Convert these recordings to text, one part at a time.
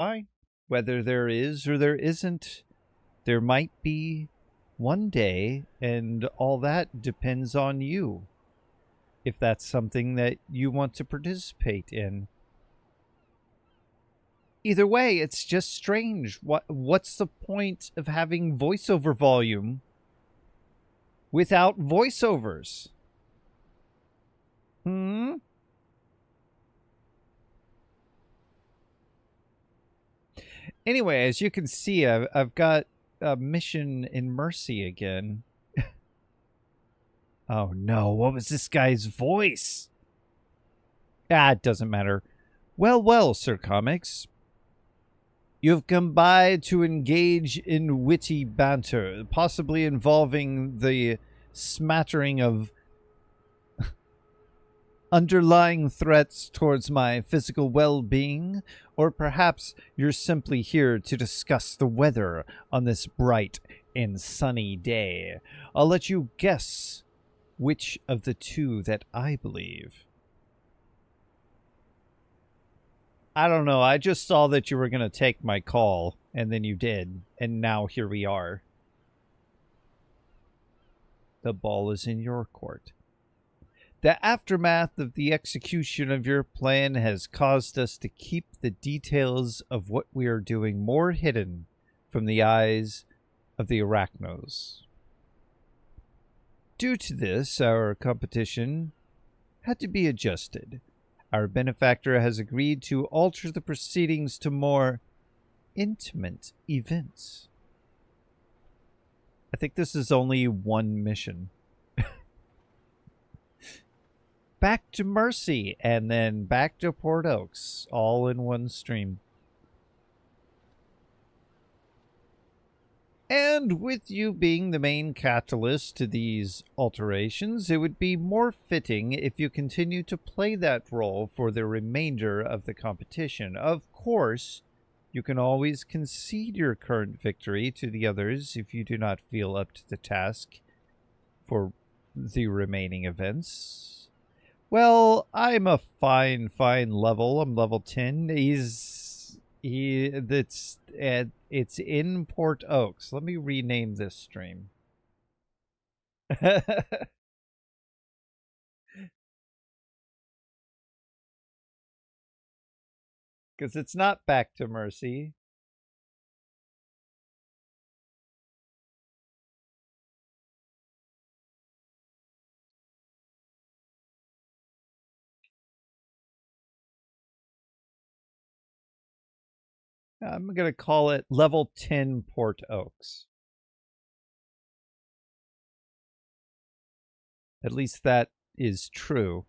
Fine. Whether there is or there isn't, there might be one day, and all that depends on you. If that's something that you want to participate in. Either way, it's just strange. What's the point of having voiceover volume without voiceovers? Anyway, as you can see, I've got a mission in Mercy again. Oh no, what was this guy's voice? Ah, it doesn't matter. Well, well, Sir Comics. You have come by to engage in witty banter, possibly involving the smattering of underlying threats towards my physical well-being, or perhaps you're simply here to discuss the weather on this bright and sunny day. I'll let you guess which of the two that I believe. I don't know. I just saw that you were going to take my call, and then you did, and now here we are. The ball is in your court. The aftermath of the execution of your plan has caused us to keep the details of what we are doing more hidden from the eyes of the Arachnos. Due to this, our competition had to be adjusted. Our benefactor has agreed to alter the proceedings to more intimate events. I think this is only one mission. Back to Mercy, and then back to Port Oaks, all in one stream. And with you being the main catalyst to these alterations, it would be more fitting if you continue to play that role for the remainder of the competition. Of course, you can always concede your current victory to the others if you do not feel up to the task for the remaining events. Well, I'm a fine level. I'm level 10. It's in Port Oaks. Let me rename this stream. Because it's not Back to Mercy. I'm going to call it level 10 Port Oaks. At least that is true.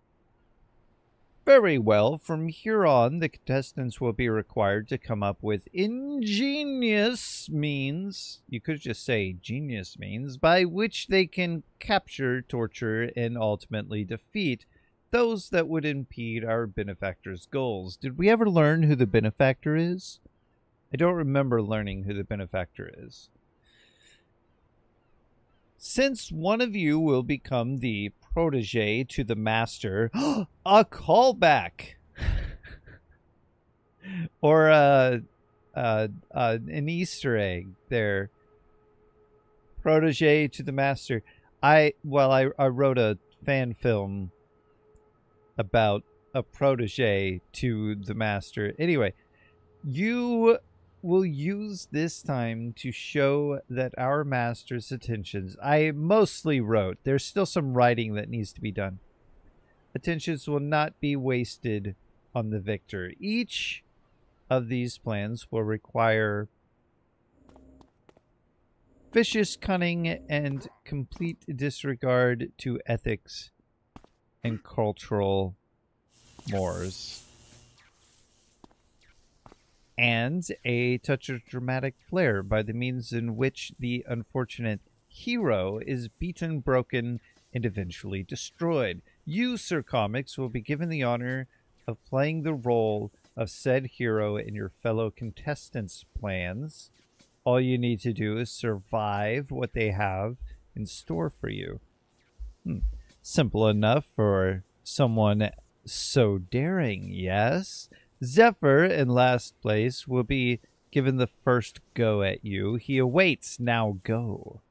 Very well. From here on, the contestants will be required to come up with ingenious means, you could just say genius means, by which they can capture, torture, and ultimately defeat those that would impede our benefactor's goals. Did we ever learn who the benefactor is? I don't remember learning who the benefactor is. Since one of you will become the protege to the master, a callback, or an Easter egg there. Protege to the master. I wrote a fan film about a protege to the master. Anyway, you will use this time to show that our master's attentions, I mostly wrote, there's still some writing that needs to be done. Attentions will not be wasted on the victor. Each of these plans will require vicious cunning and complete disregard to ethics and cultural mores, and a touch of dramatic flair by the means in which the unfortunate hero is beaten, broken, and eventually destroyed. You, Sir Comics, will be given the honor of playing the role of said hero in your fellow contestants' plans. All you need to do is survive what they have in store for you. Simple enough for someone so daring, yes? Zephyr, in last place, will be given the first go at you. He awaits. Now go.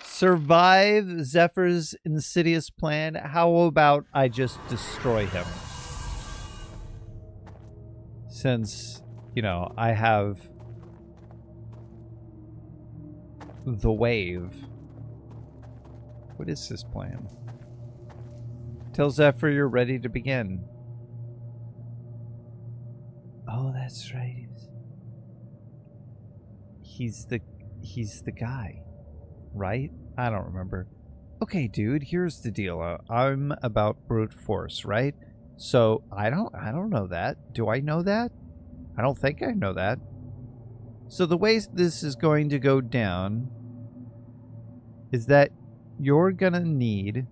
Survive Zephyr's insidious plan. How about I just destroy him? Since, you know, I have the wave. What is this plan? Tell Zephyr you're ready to begin. Oh, that's right. He's the guy, right? I don't remember. Okay, dude, here's the deal. I'm about brute force, right? So I don't know that. Do I know that? I don't think I know that. So the way this is going to go down is that you're gonna need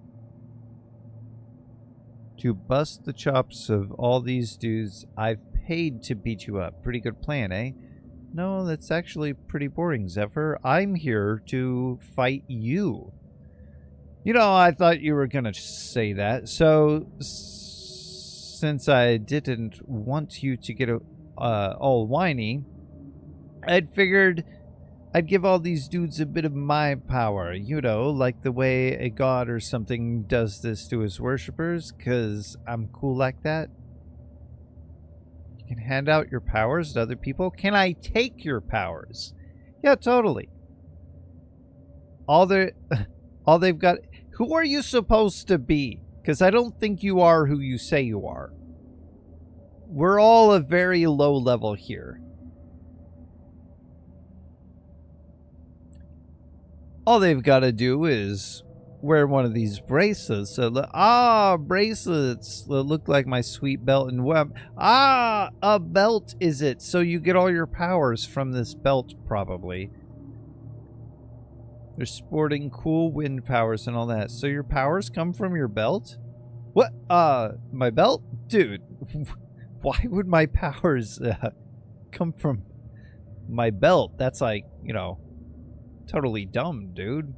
to bust the chops of all these dudes I've paid to beat you up. Pretty good plan, eh? No, that's actually pretty boring, Zephyr. I'm here to fight you. You know, I thought you were gonna say that. So, since I didn't want you to get all whiny, I'd figured I'd give all these dudes a bit of my power, you know, like the way a god or something does this to his worshippers, because I'm cool like that. You can hand out your powers to other people. Can I take your powers? Yeah, totally. All they've got... Who are you supposed to be? Because I don't think you are who you say you are. We're all a very low level here. All they've got to do is wear one of these bracelets. So, bracelets that look like my sweet belt and web. Ah, a belt is it? So you get all your powers from this belt, probably. They're sporting cool wind powers and all that. So your powers come from your belt? What? My belt? Dude, why would my powers come from my belt? That's like, you know, totally dumb, dude.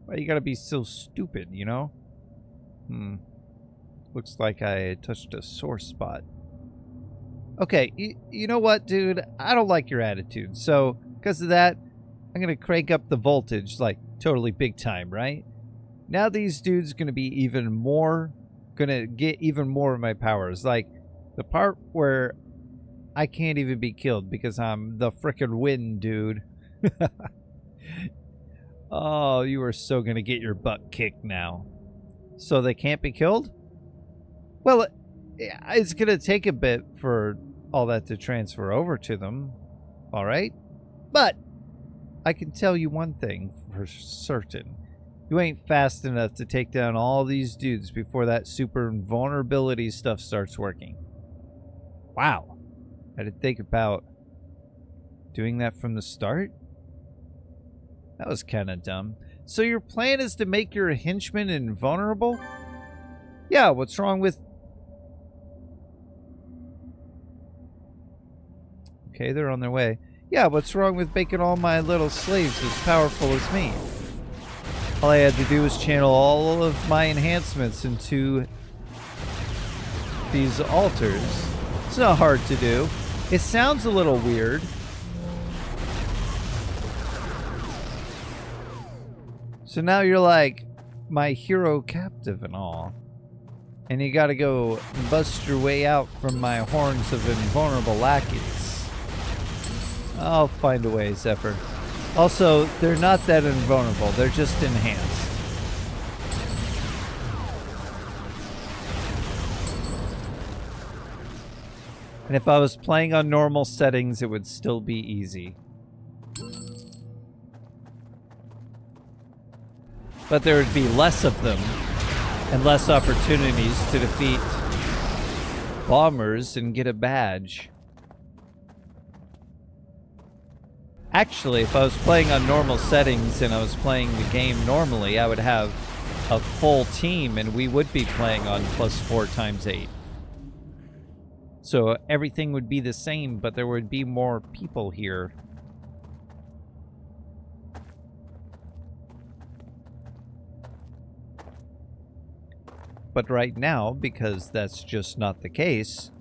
Why you gotta be so stupid, you know? Looks like I touched a sore spot. Okay, you know what, dude? I don't like your attitude. So, because of that, I'm gonna crank up the voltage, like, totally big time, right? Now these dudes gonna be gonna get even more of my powers. Like, the part where I can't even be killed because I'm the frickin' wind, dude. Oh, you are so gonna get your butt kicked now. So they can't be killed? Well, it's gonna take a bit for all that to transfer over to them. Alright? But I can tell you one thing for certain. You ain't fast enough to take down all these dudes before that super invulnerability stuff starts working. Wow. I didn't think about doing that from the start. That was kind of dumb. So your plan is to make your henchmen invulnerable? Yeah, what's wrong with... Okay, they're on their way. Yeah, what's wrong with making all my little slaves as powerful as me? All I had to do was channel all of my enhancements into these altars. It's not hard to do. It sounds a little weird. So now you're like my hero captive and all. And you gotta go bust your way out from my horns of invulnerable lackeys. I'll find a way, Zephyr. Also, they're not that invulnerable. They're just enhanced. And if I was playing on normal settings, it would still be easy. But there would be less of them and less opportunities to defeat bombers and get a badge. Actually, if I was playing on normal settings and I was playing the game normally, I would have a full team and we would be playing on +4 × 8. So everything would be the same, but there would be more people here. But right now, because that's just not the case,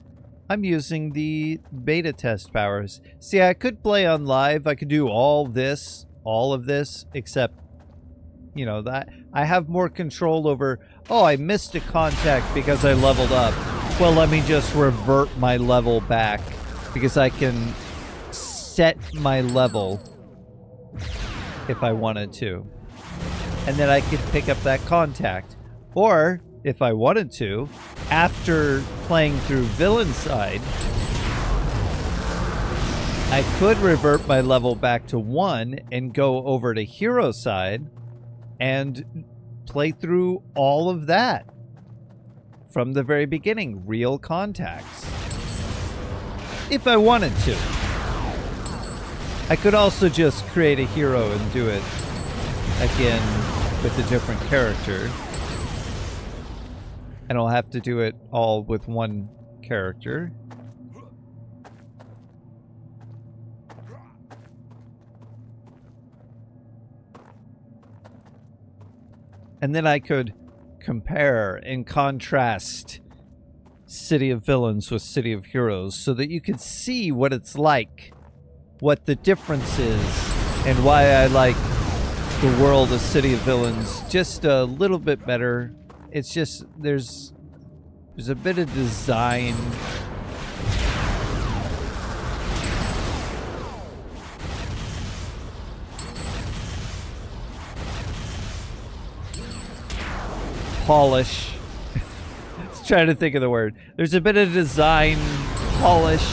I'm using the beta test powers. See, I could play on live. I could do all of this, except, you know, that I have more control over, oh, I missed a contact because I leveled up. Well, let me just revert my level back because I can set my level if I wanted to. And then I could pick up that contact. Or, if I wanted to, after playing through villain side, I could revert my level back to 1 and go over to hero side and play through all of that from the very beginning, real contacts. If I wanted to. I could also just create a hero and do it again with a different character. And I'll have to do it all with one character. And then I could compare and contrast City of Villains with City of Heroes so that you could see what it's like, what the difference is, and why I like the world of City of Villains just a little bit better. It's just, there's a bit of design. Polish. I was trying to think of the word. There's a bit of design polish.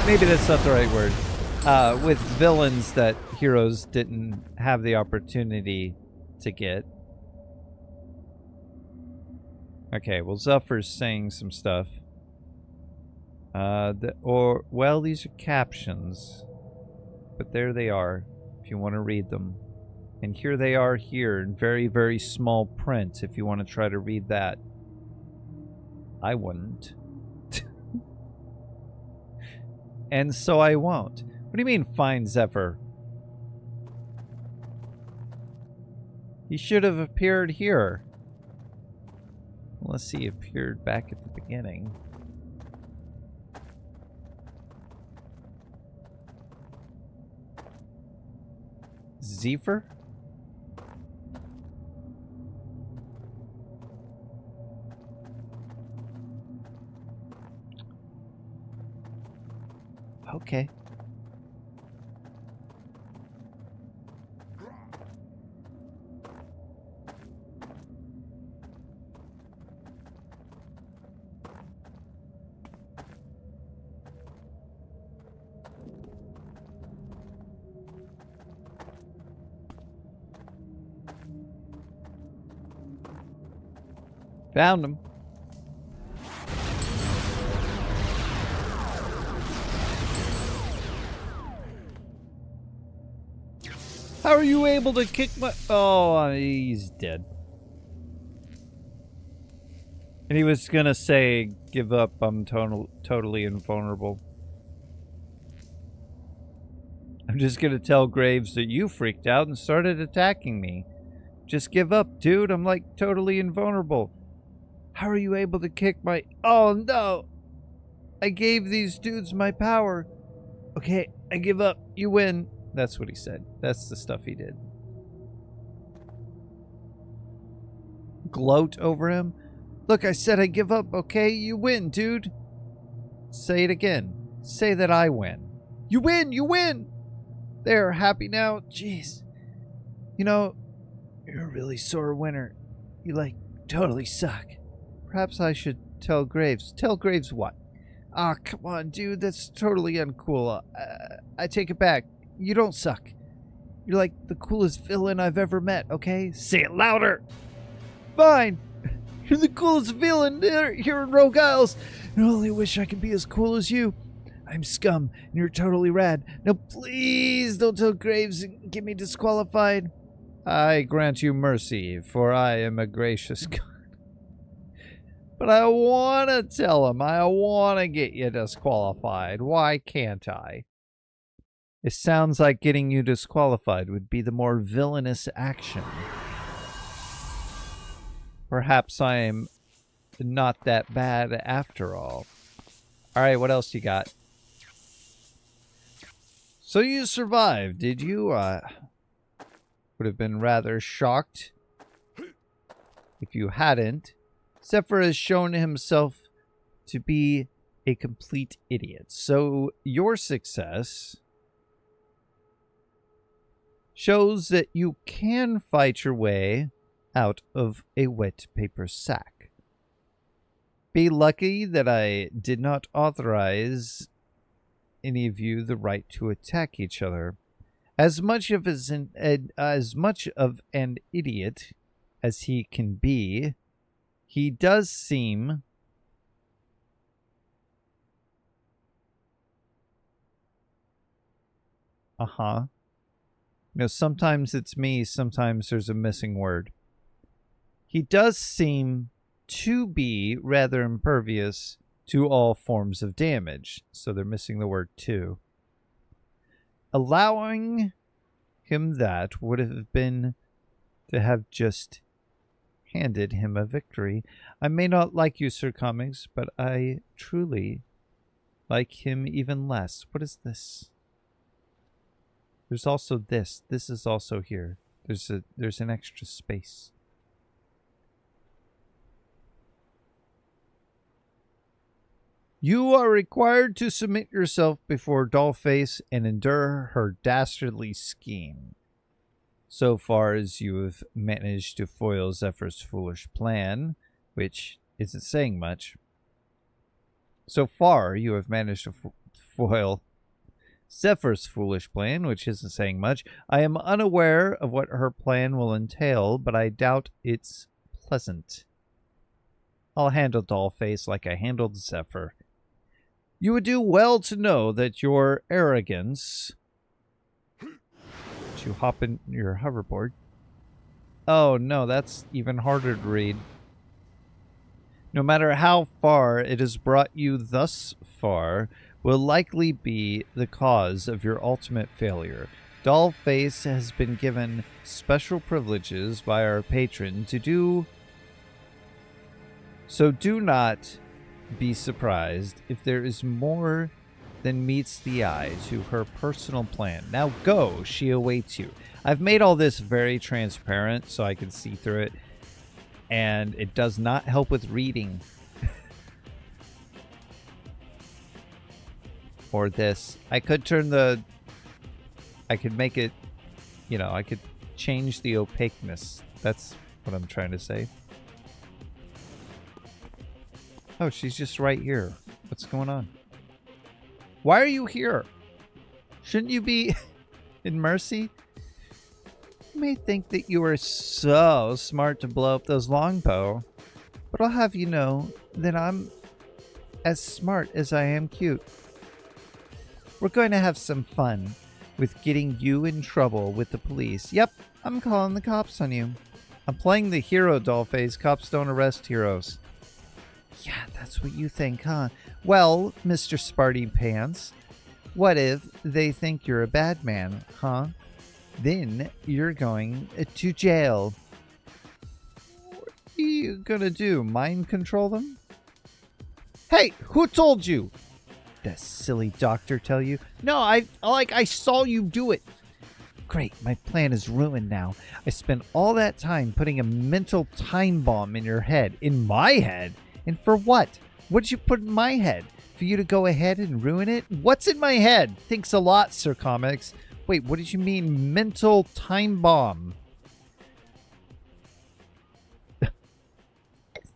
Maybe that's not the right word. With villains that heroes didn't have the opportunity to get. Okay, well, Zuffer's saying some stuff. Well, these are captions. But there they are, if you want to read them. And here they are here in very, very small print, if you want to try to read that. I wouldn't. And so I won't. What do you mean, find Zephyr? He should have appeared here. Unless he appeared back at the beginning. Zephyr? Okay. Found him. How are you able to kick my... Oh, he's dead. And he was gonna say, give up, I'm totally invulnerable. I'm just gonna tell Graves that you freaked out and started attacking me. Just give up, dude. I'm like totally invulnerable. How are you able to kick my... Oh, no. I gave these dudes my power. Okay, I give up. You win. That's what he said. That's the stuff he did. Gloat over him. Look, I said I give up, okay? You win, dude. Say it again. Say that I win. You win! You win! There, happy now? Jeez. You know, you're a really sore winner. You, like, totally suck. Perhaps I should tell Graves. Tell Graves what? Ah, come on, dude. That's totally uncool. I take it back. You don't suck. You're like the coolest villain I've ever met, okay? Say it louder! Fine! You're the coolest villain here in Rogue Isles. I only wish I could be as cool as you. I'm scum, and you're totally rad. Now please don't tell Graves and get me disqualified. I grant you mercy, for I am a gracious God. But I want to tell him. I want to get you disqualified. Why can't I? It sounds like getting you disqualified would be the more villainous action. Perhaps I am not that bad after all. All right, what else you got? So you survived, did you? Would have been rather shocked if you hadn't. Zephyr has shown himself to be a complete idiot. So your success shows that you can fight your way out of a wet paper sack. Be lucky that I did not authorize any of you the right to attack each other. As much of an idiot as he can be, he does seem sometimes it's me, sometimes there's a missing word. He does seem to be rather impervious to all forms of damage. So they're missing the word to. Allowing him that would have been to have just handed him a victory. I may not like you, Sir Comics, but I truly like him even less. What is this? There's also this. This is also here. There's an extra space. You are required to submit yourself before Dollface and endure her dastardly scheme. So far as you have managed to foil Zephyr's foolish plan, which isn't saying much. So far you have managed to foil Zephyr's foolish plan, which isn't saying much. I am unaware of what her plan will entail, but I doubt it's pleasant. I'll handle Dollface like I handled Zephyr. You would do well to know that your arrogance... To hop in your hoverboard. Oh no, that's even harder to read. No matter how far it has brought you thus far, will likely be the cause of your ultimate failure. Dollface has been given special privileges by our patron to do... So do not be surprised if there is more than meets the eye to her personal plan. Now go, she awaits you. I've made all this very transparent so I can see through it, and it does not help with reading. Or this. I could make it, I could change the opaqueness. That's what I'm trying to say. Oh, she's just right here. What's going on? Why are you here? Shouldn't you be in Mercy? You may think that you are so smart to blow up those longbow, but I'll have you know that I'm as smart as I am cute. We're going to have some fun with getting you in trouble with the police. Yep, I'm calling the cops on you. I'm playing the hero, Dollface. Cops don't arrest heroes. Yeah, that's what you think, huh? Well, Mr. Sparty Pants, what if they think you're a bad man, huh? Then you're going to jail. What are you gonna do? Mind control them? Hey, who told you? That silly doctor tell you? No, I saw you do it. Great, my plan is ruined now. I spent all that time putting a mental time bomb in your head. In my head? And for what? What did you put in my head? For you to go ahead and ruin it? What's in my head? Thanks a lot, Sir Comics. Wait, what did you mean mental time bomb? A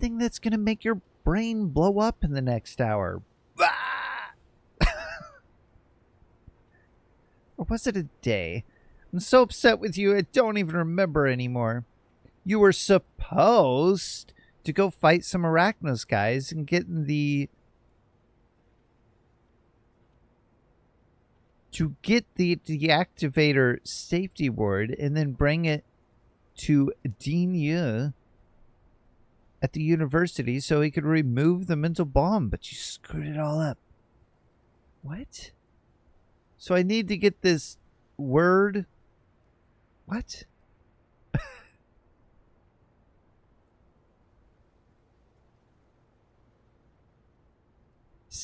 thing that's going to make your brain blow up in the next hour. Or was it a day? I'm so upset with you, I don't even remember anymore. You were supposed to go fight some Arachnos guys and get in the... To get the deactivator safety word and then bring it to Dean Yu at the university so he could remove the mental bomb, but you screwed it all up. What? So I need to get this word... What?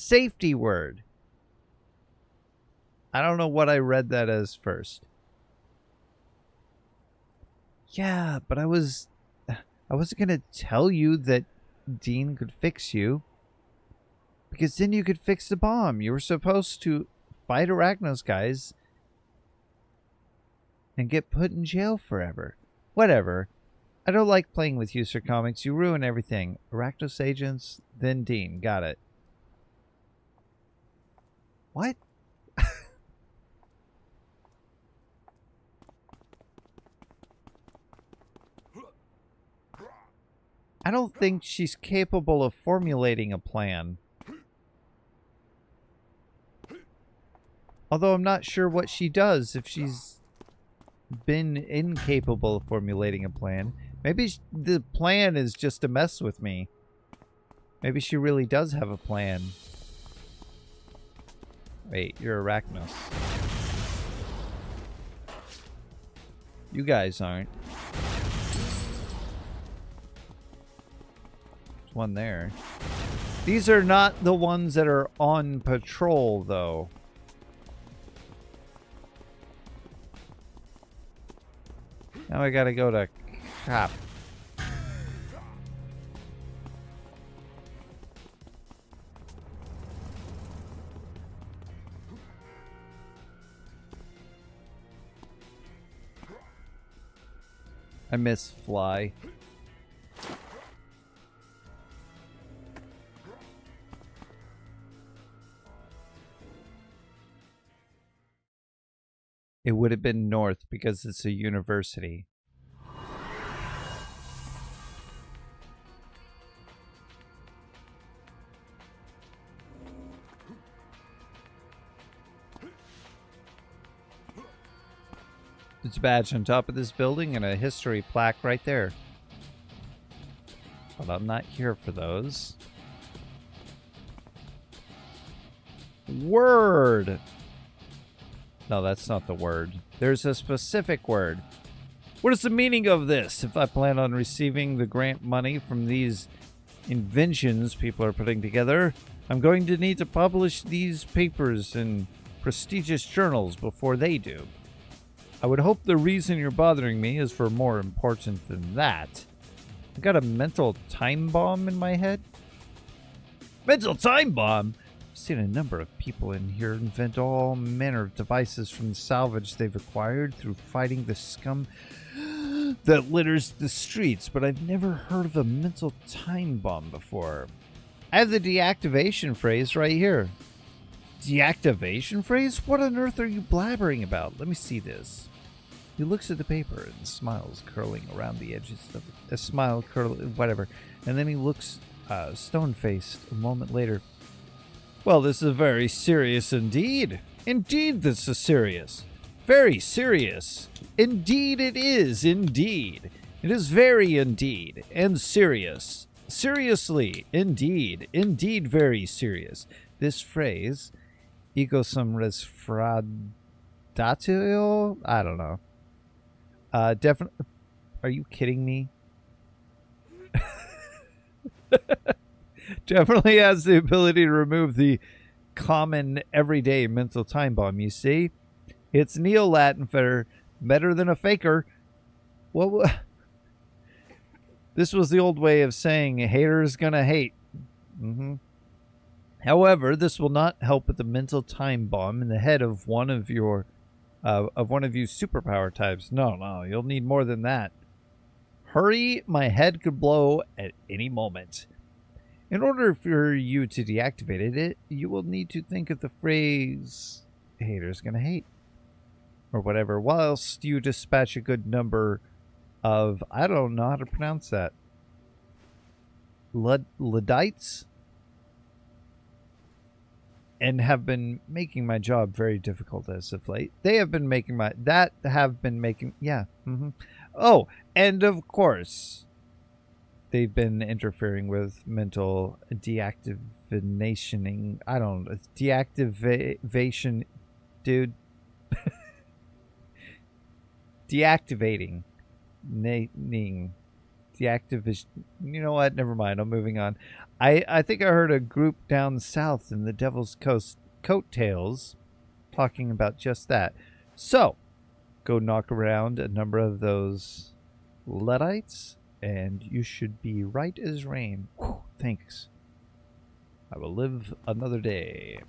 safety word. I don't know what I read that as first. Yeah, but I wasn't going to tell you that Dean could fix you. Because then you could fix the bomb. You were supposed to fight Arachnos guys and get put in jail forever. Whatever. I don't like playing with you, Sir Comics. You ruin everything. Arachnos agents, then Dean. Got it. What? I don't think she's capable of formulating a plan. Although I'm not sure what she does if she's been incapable of formulating a plan. Maybe the plan is just to mess with me. Maybe she really does have a plan. Wait, you're Arachnos. You guys aren't. There's one there. These are not the ones that are on patrol, though. Now I gotta go to cop. I miss fly. It would have been north because it's a university. There's a badge on top of this building and a history plaque right there. But I'm not here for those. Word! No, that's not the word. There's a specific word. What is the meaning of this? If I plan on receiving the grant money from these inventions people are putting together, I'm going to need to publish these papers in prestigious journals before they do. I would hope the reason you're bothering me is for more important than that. I got a mental time bomb in my head? Mental time bomb? I've seen a number of people in here invent all manner of devices from the salvage they've acquired through fighting the scum that litters the streets, but I've never heard of a mental time bomb before. I have the deactivation phrase right here. Deactivation phrase? What on earth are you blabbering about? Let me see this. He looks at the paper and smiles curling around the edges of it. A smile curling, whatever. And then he looks stone-faced a moment later. Well, this is very serious indeed. Indeed, this is serious. Very serious. Indeed it is, indeed. It is very indeed, and serious. Seriously, indeed. Indeed very serious. This phrase, ego sum resfradatio? I don't know. Definitely. Are you kidding me? Definitely has the ability to remove the common everyday mental time bomb, you see? It's Neo-Latin for better than a faker. Well, this was the old way of saying a hater is gonna hate. However, this will not help with the mental time bomb in the head of one of you superpower types. No, you'll need more than that. Hurry, my head could blow at any moment. In order for you to deactivate it, you will need to think of the phrase, hater's gonna hate. Or whatever, whilst you dispatch a good number of, I don't know how to pronounce that, Luddites? And have been making my job very difficult as of late. They have been making yeah. Oh, and of course, they've been interfering with mental deactivationing. I don't know. Deactivation, dude. Deactivating. Deactivation. You know what? Never mind. I'm moving on. I think I heard a group down south in the Devil's Coast coattails talking about just that. So, go knock around a number of those Luddites, and you should be right as rain. Whew, thanks. I will live another day.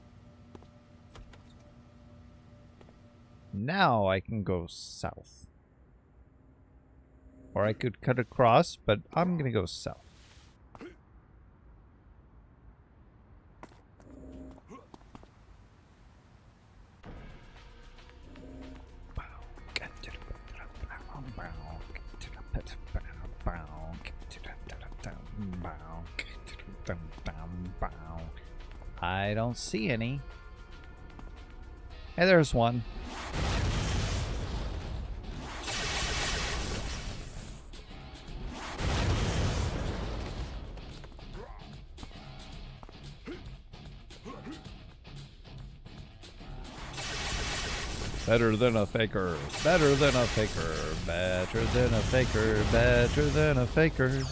Now I can go south. Or I could cut across, but I'm going to go south. I don't see any. Hey, there's one. Better than a faker. Better than a faker. Better than a faker. Better than a faker.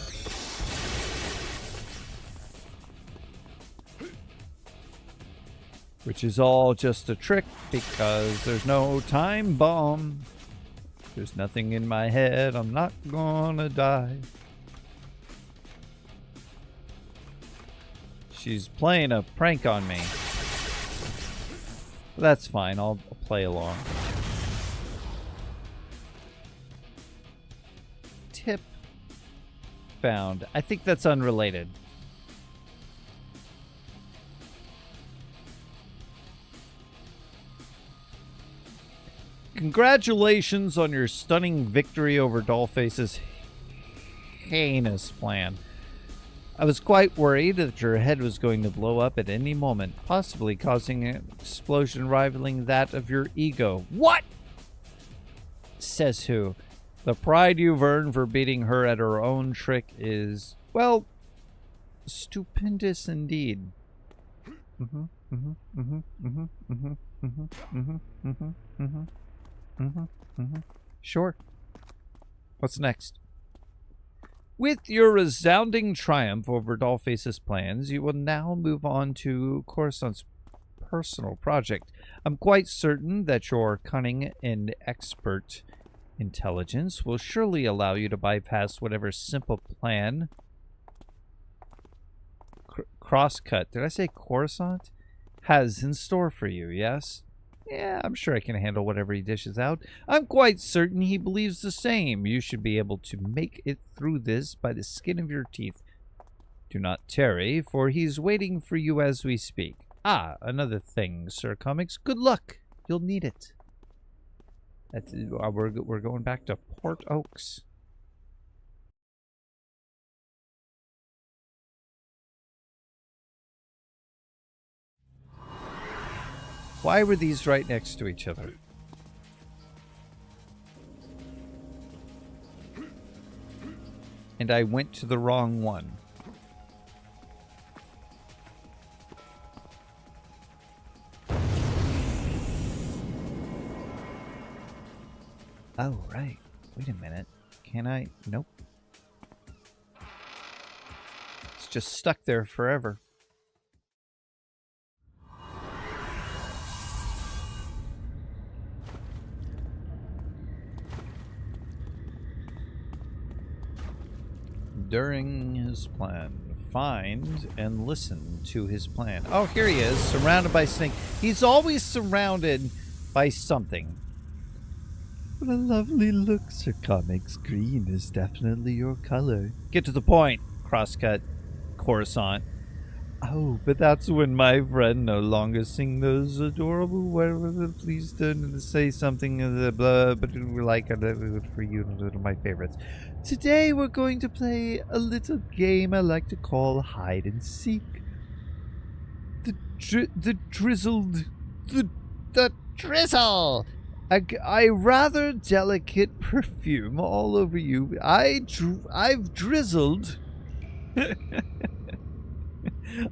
Which is all just a trick because there's no time bomb. There's nothing in my head. I'm not gonna die. She's playing a prank on me. That's fine. I'll play along. Tip found. I think that's unrelated. Congratulations on your stunning victory over Dollface's heinous plan. I was quite worried that your head was going to blow up at any moment, possibly causing an explosion rivaling that of your ego. What? Says who? The pride you've earned for beating her at her own trick is, well, stupendous indeed. Sure. What's next? With your resounding triumph over Dollface's plans, you will now move on to Coruscant's personal project. I'm quite certain that your cunning and expert intelligence will surely allow you to bypass whatever simple plan Crosscut, did I say Coruscant? Has in store for you, yes? Yeah, I'm sure I can handle whatever he dishes out. I'm quite certain he believes the same. You should be able to make it through this by the skin of your teeth. Do not tarry, for he's waiting for you as we speak. Ah, another thing, Sir Comics. Good luck. You'll need it. We're going back to Port Oaks. Why were these right next to each other? And I went to the wrong one. Oh, right. Wait a minute. Can I? Nope. It's just stuck there forever. During his plan, find and listen to his plan. Oh, here he is, surrounded by snake. He's always surrounded by something. What a lovely look, Sir Comics. Green is definitely your color. Get to the point, Crosscut, Coruscant. Oh, but that's when my friend no longer sing those adorable words. Please don't say something of the blah, but we like for you, my favorites. Today we're going to play a little game I like to call hide and seek. The drizzle. A rather delicate perfume all over you. I've drizzled.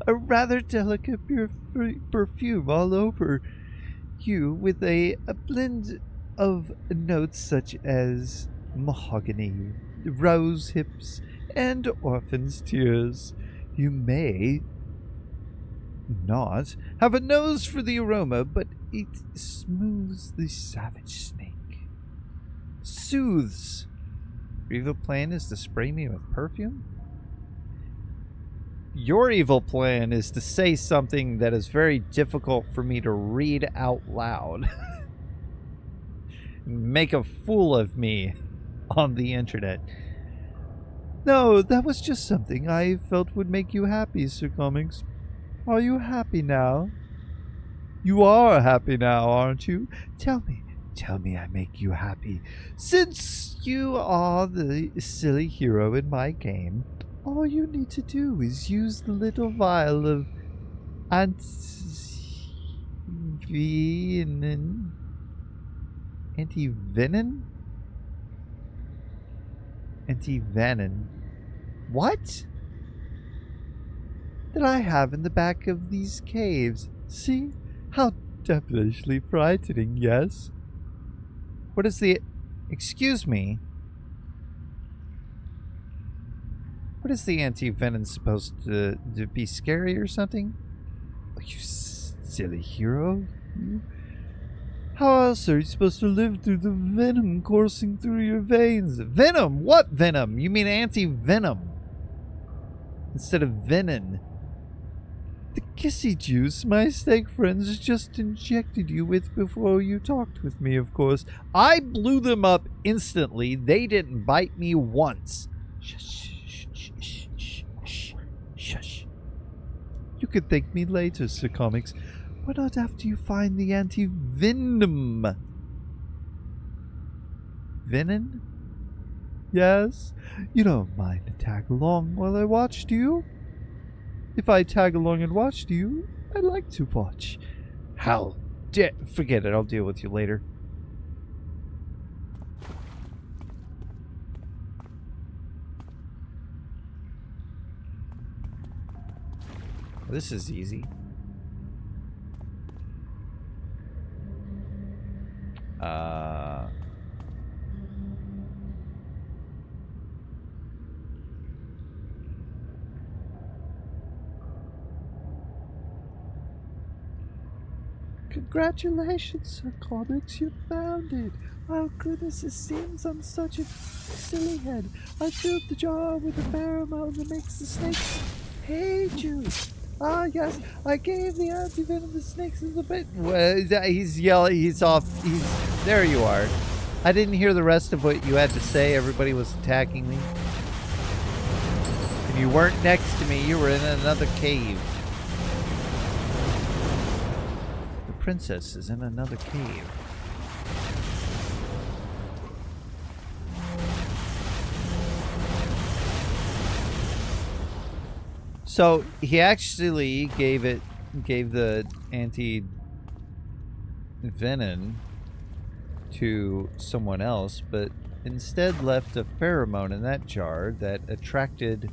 A rather delicate perfume all over you with a blend of notes such as mahogany, rose hips, and orphan's tears. You may not have a nose for the aroma, but it smooths the savage snake. Soothes. Your evil plan is to spray me with perfume? Your evil plan is to say something that is very difficult for me to read out loud. Make a fool of me on the internet. No, that was just something I felt would make you happy, Sir Comics. Are you happy now? You are happy now, aren't you? Tell me I make you happy. Since you are the silly hero in my game, all you need to do is use the little vial of anti-venin? Anti-venin? Anti-venin. What? That I have in the back of these caves. See? How devilishly frightening, yes? What is the... Excuse me? What is the anti-venom supposed to be scary or something? Oh, you silly hero. How else are you supposed to live through the venom coursing through your veins? Venom? What venom? You mean anti-venom instead of venin. The kissy juice my snake friends just injected you with before you talked with me, of course. I blew them up instantly. They didn't bite me once. Shush, shh, shh, shh, shh, shush. You could thank me later, Sir Comics. Why not after you find the anti-venom? Venin? Yes? You don't mind to tag along while I watch, do you? If I tag along and watch, do you? I'd like to watch. How dare... Forget it, I'll deal with you later. This is easy. Congratulations, Sir Comics, you found it. Oh goodness, it seems I'm such a silly head. I filled the jar with the pheromone that makes the snakes hate you. Ah, yes, I gave the antivenom to the snakes in the bit. Well, he's yelling, he's off, there you are. I didn't hear the rest of what you had to say. Everybody was attacking me. And you weren't next to me, you were in another cave. The princess is in another cave. So he actually gave the anti-venom to someone else, but instead left a pheromone in that jar that attracted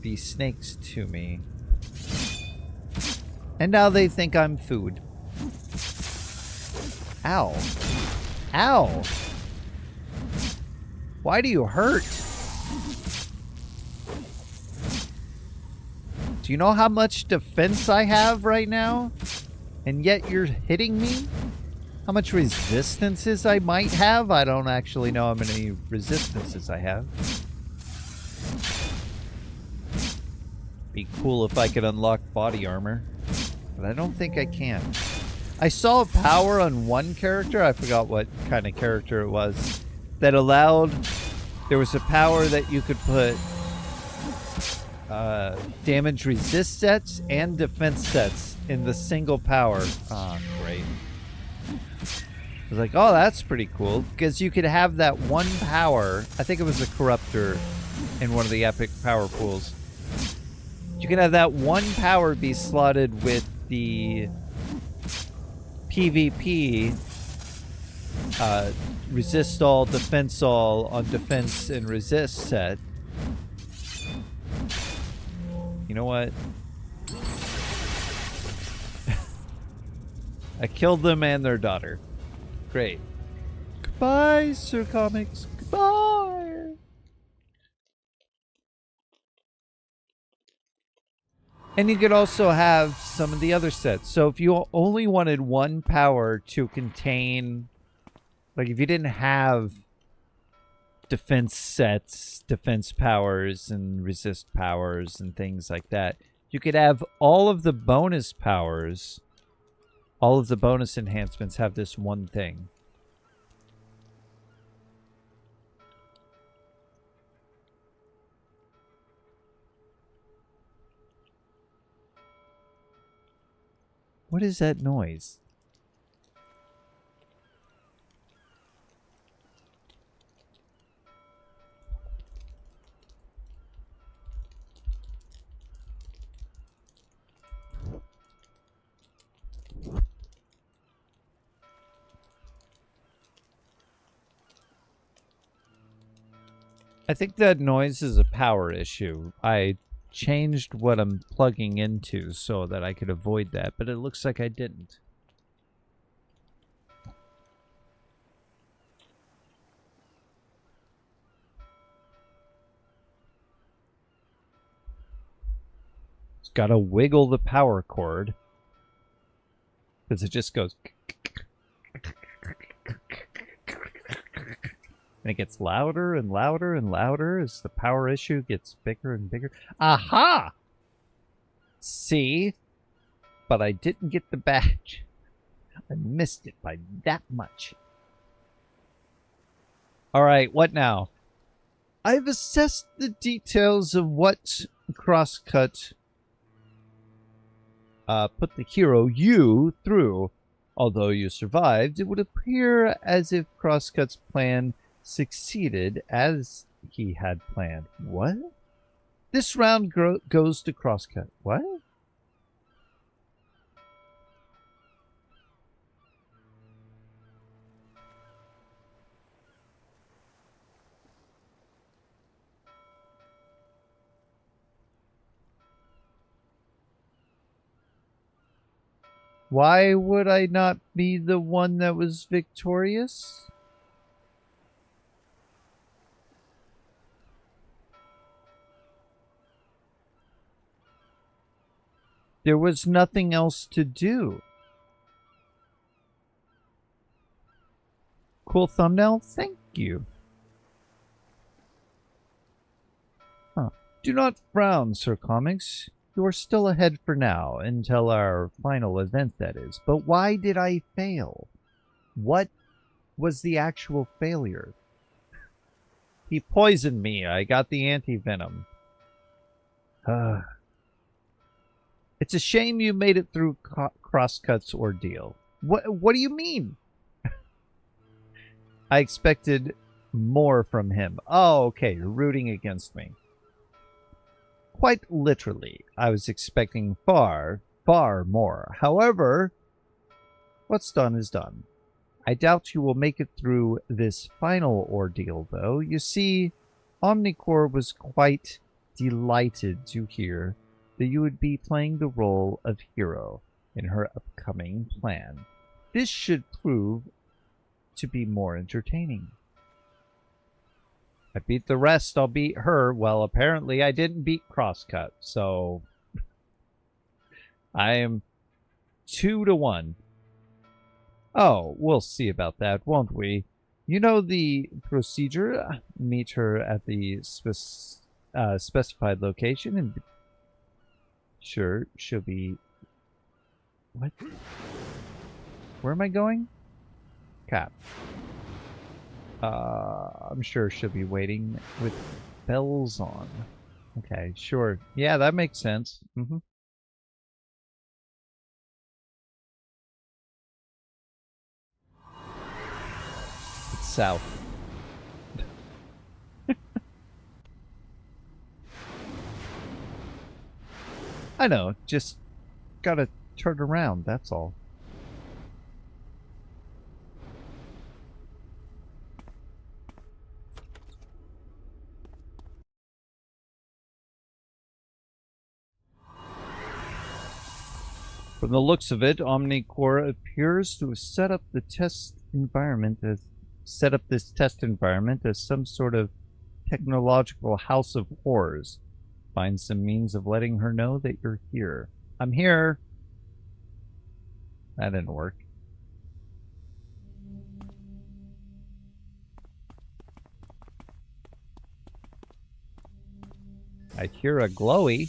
the snakes to me. And now they think I'm food. Ow. Ow. Why do you hurt? Do you know how much defense I have right now? And yet you're hitting me? How much resistances I might have? I don't actually know how many resistances I have. Be cool if I could unlock body armor. But I don't think I can. I saw a power on one character, I forgot what kind of character it was, that allowed... There was a power that you could put damage resist sets and defense sets in the single power. Oh, great. I was like, oh, that's pretty cool. Because you could have that one power. I think it was a corruptor in one of the epic power pools. You can have that one power be slotted with the PvP resist all, defense all on defense and resist set. You know what? I killed them and their daughter. Great. Goodbye, Sir Comics. Goodbye. And you could also have some of the other sets. So if you only wanted one power to contain, like if you didn't have defense sets, defense powers, and resist powers, and things like that, you could have all of the bonus powers, all of the bonus enhancements have this one thing. What is that noise? I think that noise is a power issue. I changed what I'm plugging into so that I could avoid that, but it looks like I didn't. It's got to wiggle the power cord because it just goes. And it gets louder and louder and louder as the power issue gets bigger and bigger. Aha! See? But I didn't get the badge. I missed it by that much. Alright, what now? I've assessed the details of what Crosscut put the hero you through. Although you survived, it would appear as if Crosscut's plan succeeded as he had planned. What? This round goes to Crosscut. What? Why would I not be the one that was victorious? There was nothing else to do. Cool thumbnail? Thank you. Huh. Do not frown, Sir Comics. You are still ahead for now, until our final event, that is. But why did I fail? What was the actual failure? He poisoned me. I got the anti-venom. It's a shame you made it through Crosscut's ordeal. What do you mean? I expected more from him. Oh, okay. You're rooting against me. Quite literally, I was expecting far, far more. However, what's done is done. I doubt you will make it through this final ordeal, though. You see, Omnicore was quite delighted to hear that you would be playing the role of hero in her upcoming plan. This should prove to be more entertaining. I beat the rest, I'll beat her. Well, apparently I didn't beat Crosscut, so I am 2-1. Oh, we'll see about that, won't we? You know the procedure. Meet her at the specified location, and sure, she'll be... What? Where am I going? Cap. I'm sure she'll be waiting with bells on. Okay, sure. Yeah, that makes sense. Mm-hmm. It's south. I know, just gotta turn around, that's all. From the looks of it, Omnicore appears to have set up this test environment as some sort of technological house of horrors. Find some means of letting her know that you're here. I'm here. That didn't work. I hear a glowy.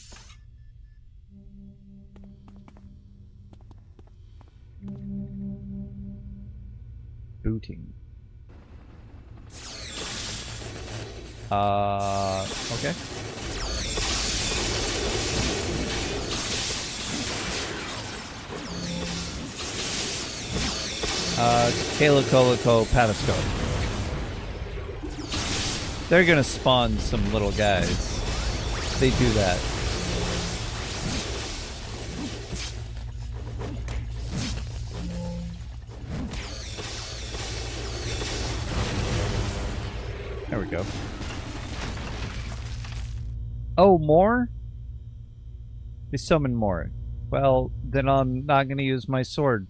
Booting. Okay. Kalokoliko Patascope. They're gonna spawn some little guys. They do that. There we go. Oh, more? They summon more. Well, then I'm not gonna use my sword.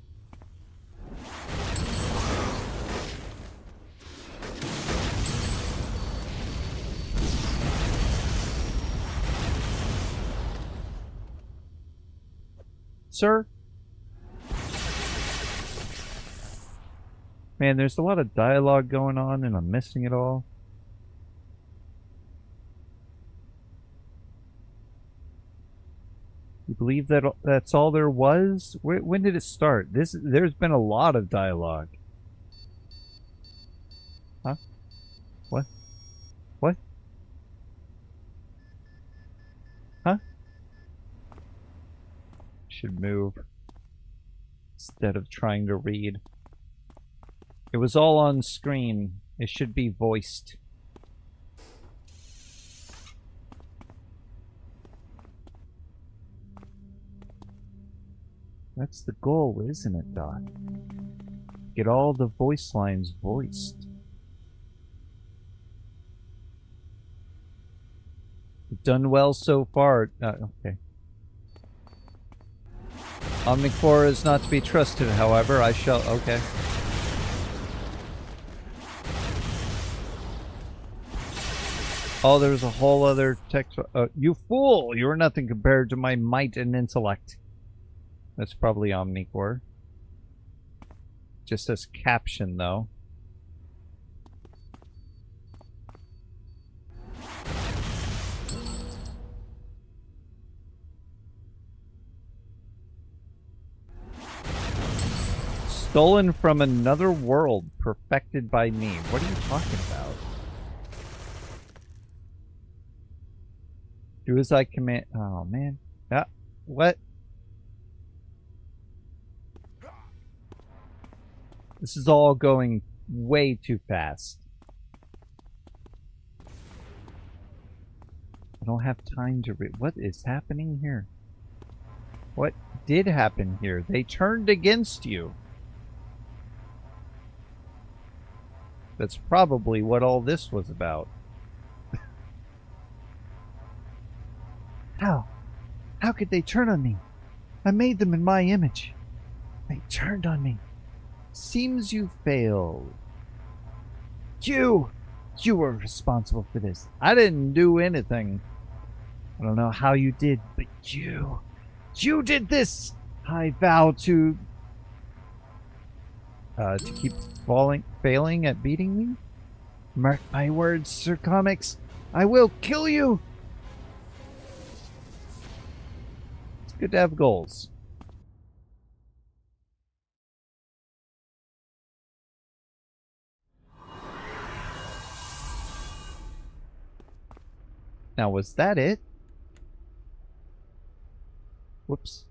Sir? Man, there's a lot of dialogue going on and I'm missing it all. You believe that that's all there was? When did it start? There's been a lot of dialogue. Huh? What? What? Huh? Should move instead of trying to read. It was all on screen. It should be voiced. That's the goal, isn't it, Doc? Get all the voice lines voiced. You've done well so far. Okay. Omnicore is not to be trusted, however. I shall... Okay. Oh, there's a whole other text... you fool! You are nothing compared to my might and intellect. That's probably Omnicore. Just as caption, though. Stolen from another world, perfected by me. What are you talking about? Do as I command. Oh, man. Yeah. What? This is all going way too fast. I don't have time to read. What is happening here? What did happen here? They turned against you. That's probably what all this was about. How? How could they turn on me? I made them in my image. They turned on me. Seems you failed. You were responsible for this. I didn't do anything. I don't know how you did, but you did this. I vow to keep failing at beating me. Mark my words, Sir Comics. I will kill you. It's good to have goals. Now, was that it? Whoops.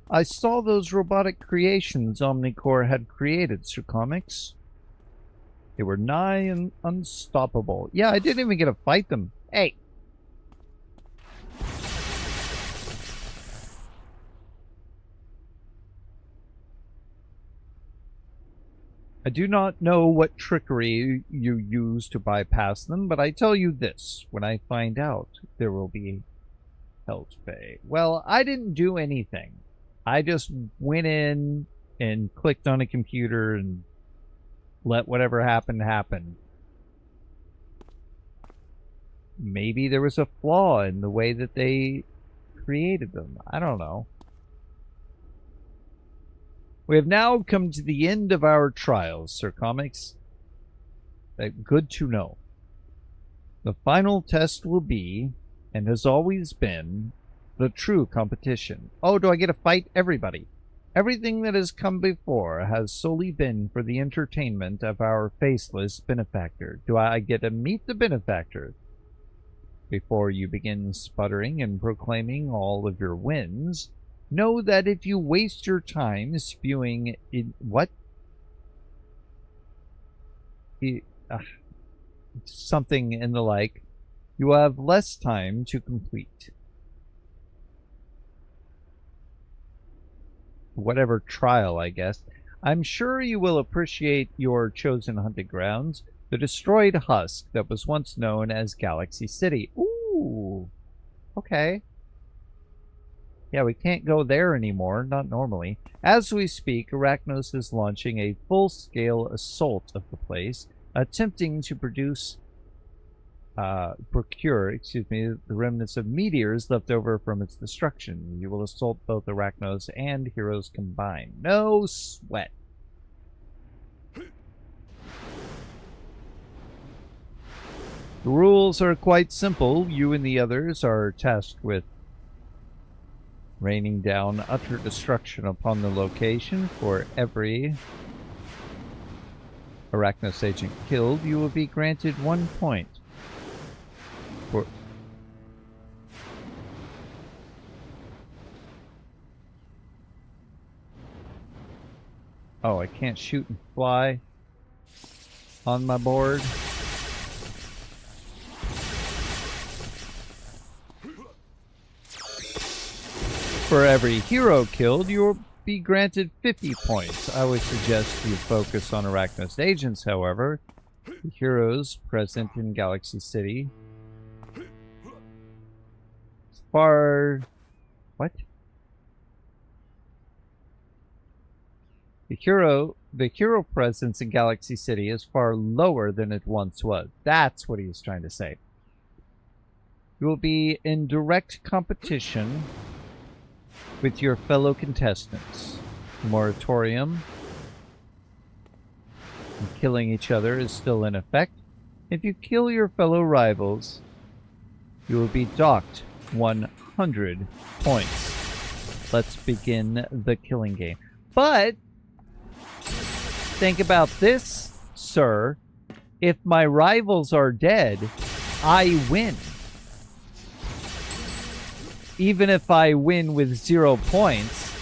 I saw those robotic creations Omnicore had created, Sir Comics. They were nigh and unstoppable. Yeah, I didn't even get to fight them. Hey! I do not know what trickery you use to bypass them, but I tell you this. When I find out, there will be hell to pay. Well, I didn't do anything. I just went in and clicked on a computer and let whatever happened happen. maybe there was a flaw in the way that they created them. I don't know. We have now come to the end of our trials, Sir Comics. Good to know. The final test will be, and has always been, the true competition. Oh, do I get to fight everybody? Everything that has come before has solely been for the entertainment of our faceless benefactor. Do I get to meet the benefactor? Before you begin sputtering and proclaiming all of your wins, know that if you waste your time spewing in what? Something and the like, you will have less time to complete whatever trial, I guess. I'm sure you will appreciate your chosen hunting grounds, the destroyed husk that was once known as Galaxy City. Ooh, okay. Yeah, we can't go there anymore, not normally. As we speak, Arachnos is launching a full-scale assault of the place, attempting to procure the remnants of meteors left over from its destruction. You will assault both Arachnos and heroes combined. No sweat. The rules are quite simple. You and the others are tasked with raining down utter destruction upon the location. For every Arachnos agent killed, you will be granted 1 point. Oh, I can't shoot and fly on my board. For every hero killed, you will be granted 50 points. I would suggest you focus on Arachnos agents, however. The heroes present in Galaxy City. What? The hero presence in Galaxy City is far lower than it once was. That's what he was trying to say. You will be in direct competition with your fellow contestants. The moratorium and killing each other is still in effect. If you kill your fellow rivals, you will be docked 100 points. Let's begin the killing game. But think about this, sir. If my rivals are dead, I win. Even if I win with 0 points,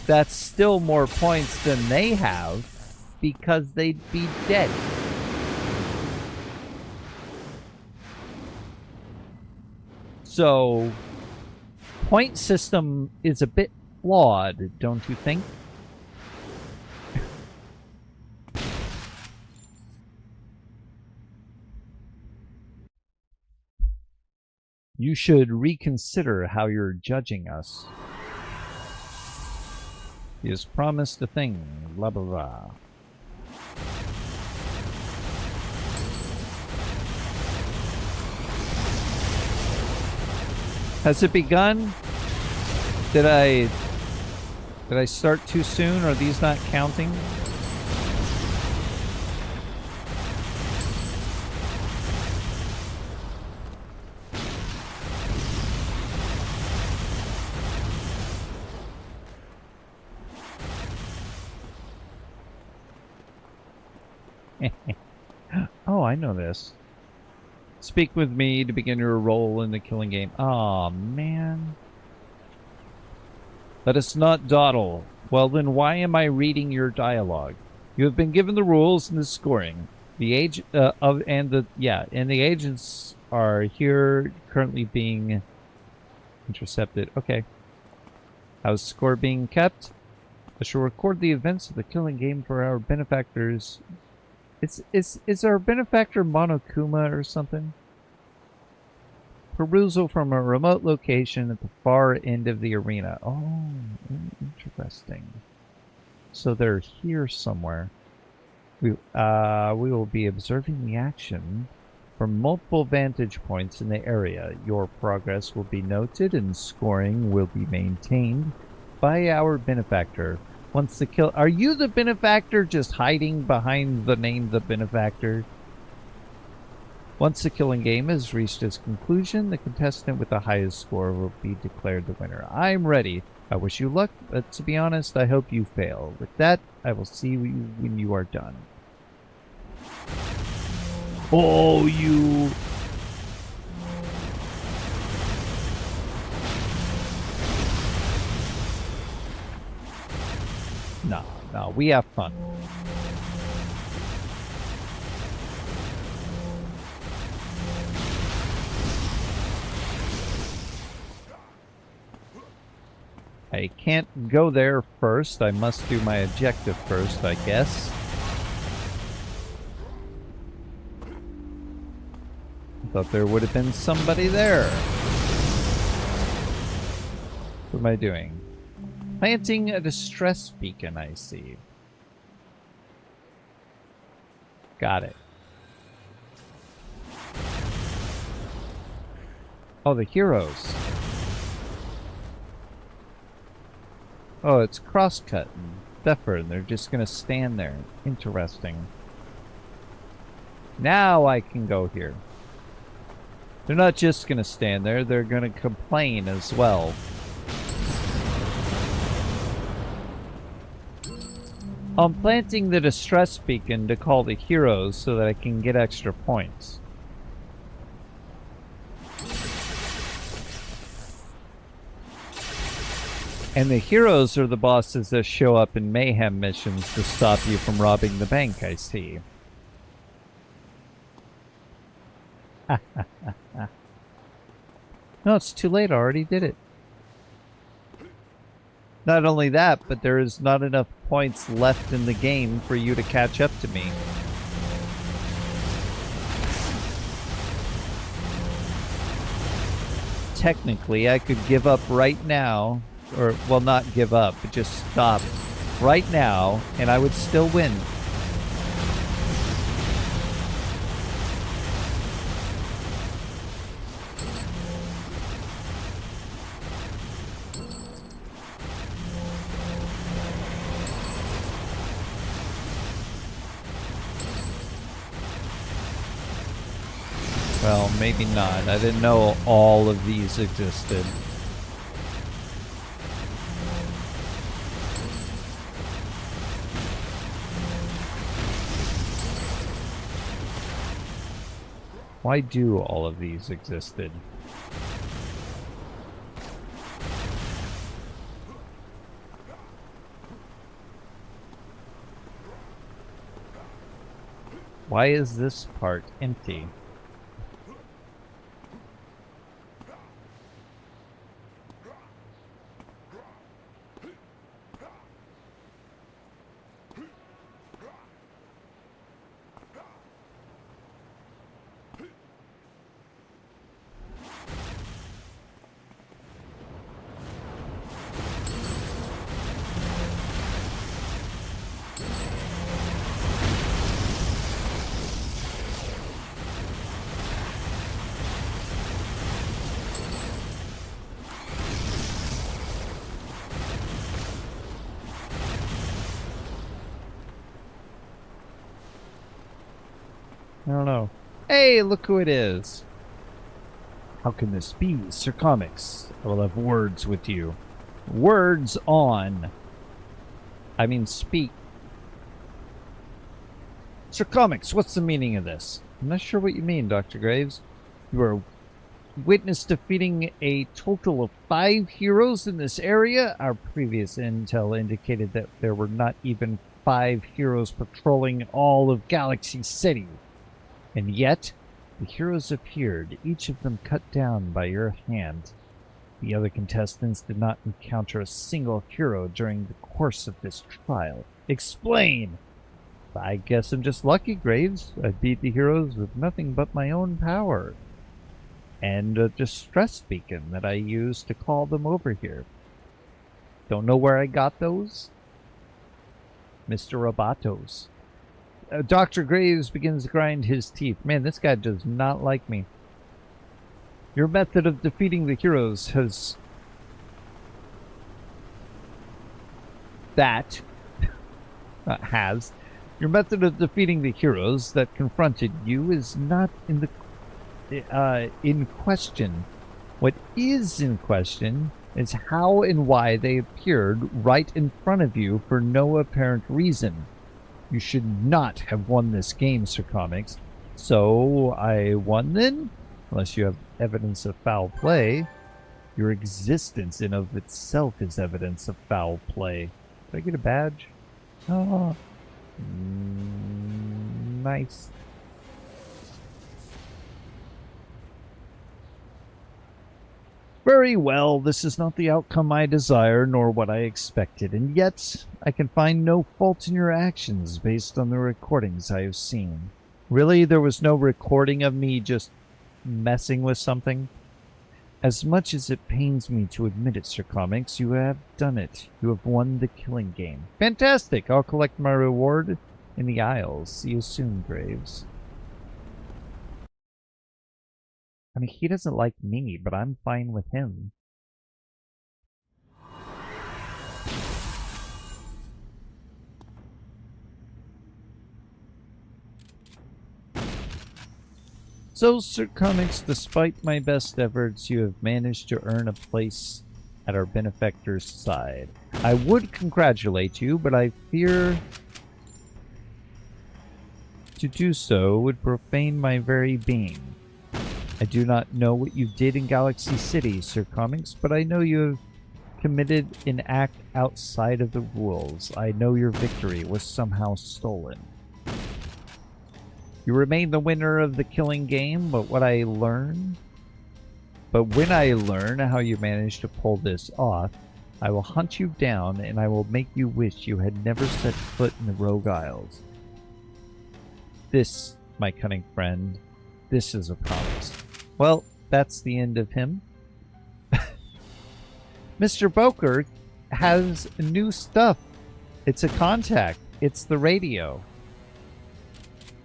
that's still more points than they have because they'd be dead. So, point system is a bit flawed, don't you think? You should reconsider how you're judging us. He has promised a thing, blah blah blah. Has it begun? Did I start too soon? Are these not counting? Oh, I know this. Speak with me to begin your role in the killing game. Aw, man. Let us not dawdle. Well, then why am I reading your dialogue? You have been given the rules and the scoring. The the agents are here currently being intercepted. Okay. How's the score being kept? I shall record the events of the killing game for our benefactors. Is our benefactor Monokuma or something? Perusal from a remote location at the far end of the arena. Oh, interesting. So they're here somewhere. We will be observing the action From multiple vantage points in the area, your progress will be noted and scoring will be maintained by our benefactor. Once the kill... Are you the benefactor just hiding behind the name the benefactor? Once the killing game has reached its conclusion, the contestant with the highest score will be declared the winner. I'm ready. I wish you luck, but to be honest, I hope you fail. With that, I will see you when you are done. Oh, you... No, we have fun. I can't go there first. I must do my objective first, I guess. I thought there would have been somebody there. What am I doing? Planting a distress beacon, I see. Got it. Oh, the heroes. Oh, it's Crosscut and Zephyr, and they're just gonna stand there. Interesting. Now I can go here. They're not just gonna stand there, they're gonna complain as well. I'm planting the distress beacon to call the heroes so that I can get extra points. And the heroes are the bosses that show up in mayhem missions to stop you from robbing the bank, I see. No, it's too late. I already did it. Not only that, but there is not enough points left in the game for you to catch up to me. Technically, I could give up right now. Or, well, not give up, but just stop right now, and I would still win. Well, maybe not. I didn't know all of these existed. Why do all of these existed? Why is this part empty? I don't know. Hey, look who it is. How can this be? Sir Comics, I will have words with you. Words on. I mean, speak. Sir Comics, what's the meaning of this? I'm not sure what you mean, Dr. Graves. You are witness defeating a total of 5 heroes in this area. Our previous intel indicated that there were not even 5 heroes patrolling all of Galaxy City. And yet, the heroes appeared, each of them cut down by your hand. The other contestants did not encounter a single hero during the course of this trial. Explain! I guess I'm just lucky, Graves. I beat the heroes with nothing but my own power. And a distress beacon that I used to call them over here. Don't know where I got those? Mr. Robotos. Dr. Graves begins to grind his teeth. Man, this guy does not like me. Your method of defeating the heroes has... Your method of defeating the heroes that confronted you is not in question. What is in question is how and why they appeared right in front of you for no apparent reason. You should not have won this game, Sir Comics. So, I won then? Unless you have evidence of foul play. Your existence in of itself is evidence of foul play. Did I get a badge? Oh, nice. Very well, this is not the outcome I desire, nor what I expected, and yet I can find no fault in your actions based on the recordings I have seen. Really, there was no recording of me just messing with something? As much as it pains me to admit it, Sir Comics, you have done it. You have won the killing game. Fantastic! I'll collect my reward in the Isles. See you soon, Graves. I mean, he doesn't like me, but I'm fine with him. So, Sir Comics, despite my best efforts, you have managed to earn a place at our benefactor's side. I would congratulate you, but I fear to do so would profane my very being. I do not know what you did in Galaxy City, Sir Comics, but I know you have committed an act outside of the rules. I know your victory was somehow stolen. You remain the winner of the killing game, but when I learn how you managed to pull this off, I will hunt you down and I will make you wish you had never set foot in the Rogue Isles. This, my cunning friend, this is a promise. Well, that's the end of him. Mr. Boker has new stuff. It's a contact. It's the radio.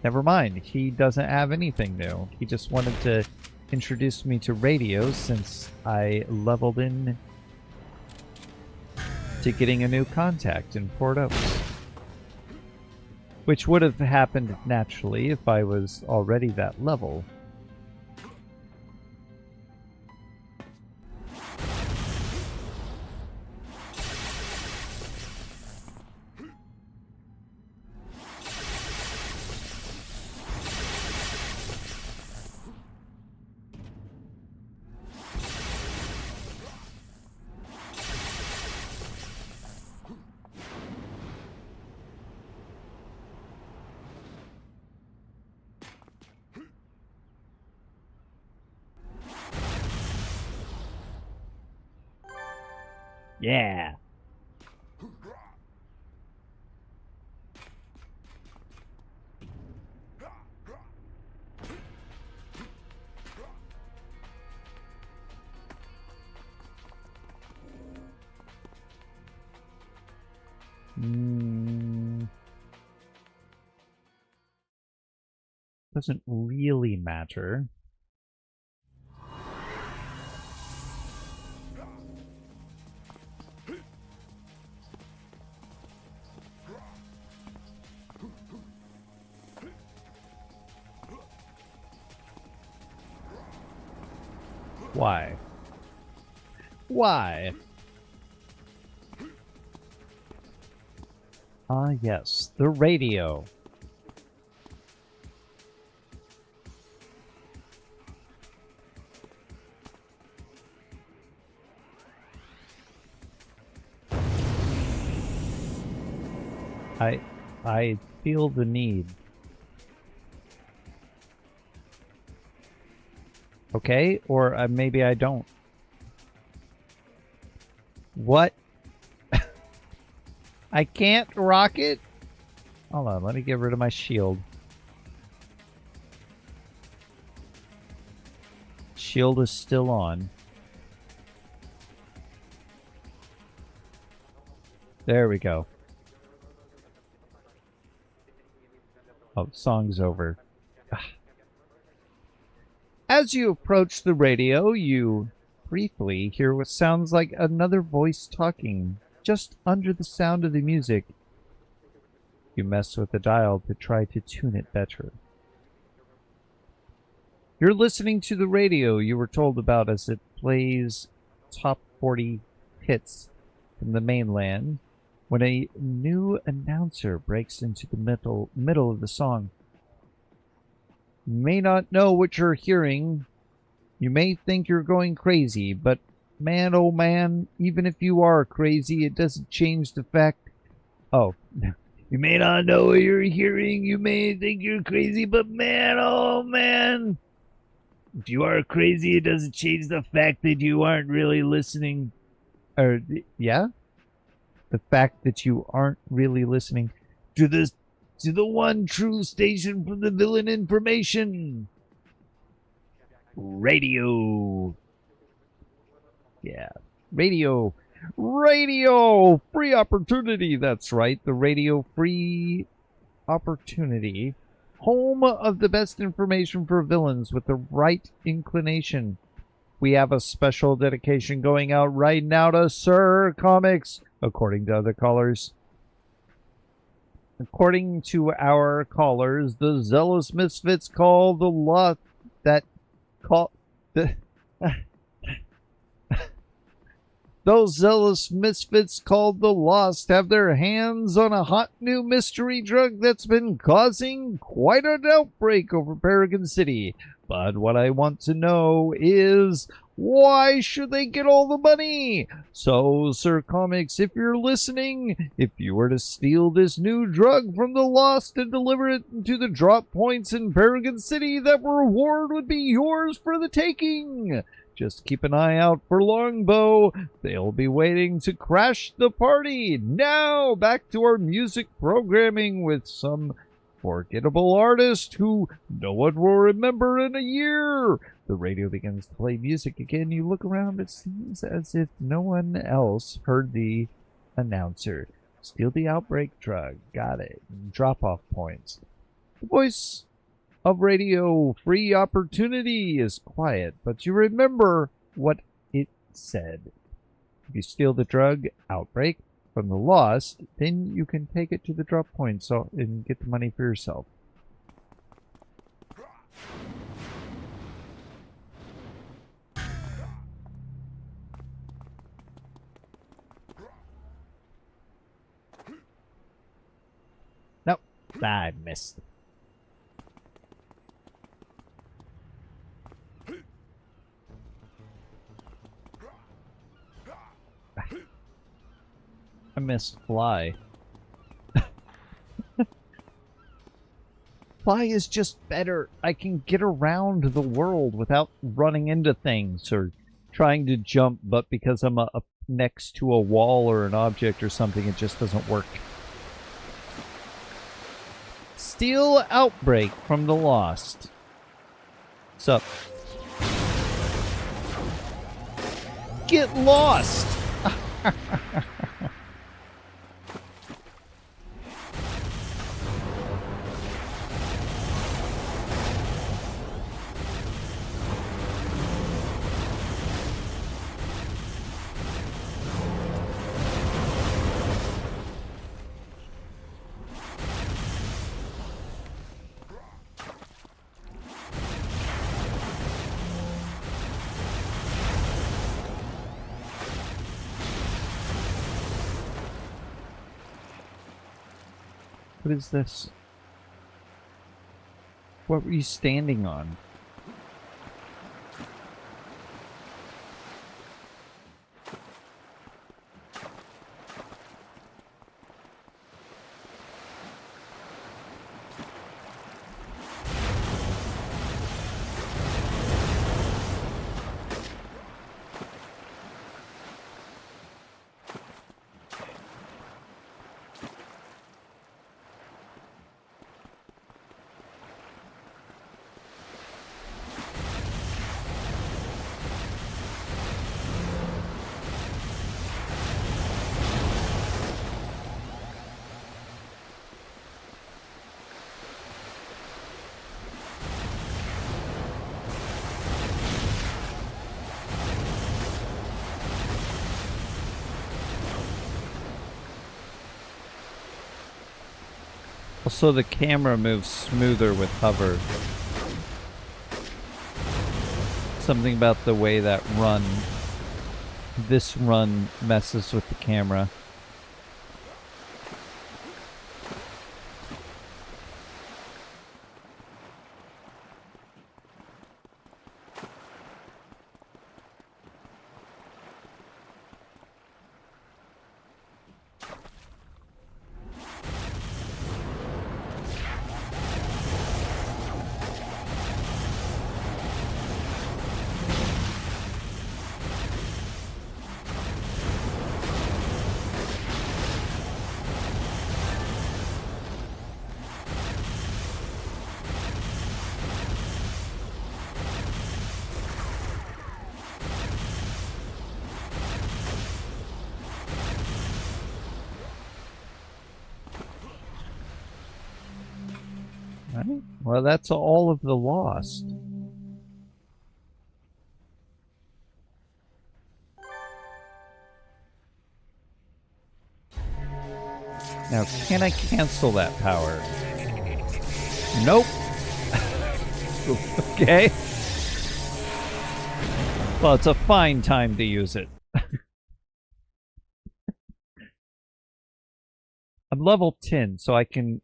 Never mind. He doesn't have anything new. He just wanted to introduce me to radios since I leveled in to getting a new contact in Port Oaks. Which would have happened naturally if I was already that level. Yeah. Doesn't really matter. Why? Why? Ah, yes, the radio. I feel the need. Okay, or maybe I don't. What? I can't rock it? Hold on, let me get rid of my shield. Shield is still on. There we go. Oh, song's over. As you approach the radio, you briefly hear what sounds like another voice talking just under the sound of the music. You mess with the dial to try to tune it better. You're listening to the radio you were told about as it plays top 40 hits from the mainland when a new announcer breaks into the middle of the song. You may not know what you're hearing. You may think you're going crazy, but man, oh man, even if you are crazy, it doesn't change the fact. Oh, you may not know what you're hearing. You may think you're crazy, but man, oh man, if you are crazy, it doesn't change the fact that you aren't really listening. Or, yeah? The fact that you aren't really listening to the one true station from the villain information. Radio. Yeah. Radio. Radio. Free opportunity. That's right. The radio free opportunity. Home of the best information for villains with the right inclination. We have a special dedication going out right now to Sir Comics, according to other callers. According to our callers, the zealous misfits call the lot that call the those zealous misfits called the Lost have their hands on a hot new mystery drug that's been causing quite an outbreak over Paragon City. But what I want to know is, why should they get all the money? So, Sir Comics, if you're listening, if you were to steal this new drug from the Lost and deliver it to the drop points in Paragon City, that reward would be yours for the taking. Just keep an eye out for Longbow. They'll be waiting to crash the party. Now, back to our music programming with some forgettable artist who no one will remember in a year. The radio begins to play music again. You look around. It seems as if no one else heard the announcer. Steal the outbreak drug. Got it. Drop off points. The voice of radio free opportunity is quiet, but you remember what it said. If you steal the drug outbreak from the Lost, then you can take it to the drop point and get the money for yourself. Nope, I missed. I missed Fly. Fly is just better. I can get around the world without running into things or trying to jump, but because I'm up next to a wall or an object or something, it just doesn't work. Steal Outbreak from the Lost. Sup? Get lost! What is this? What were you standing on? Also, the camera moves smoother with hover. Something about the way that this run messes with the camera. Right? Well, that's all of the lost. Now, can I cancel that power? Nope. Okay. Well, it's a fine time to use it. I'm level 10, so I can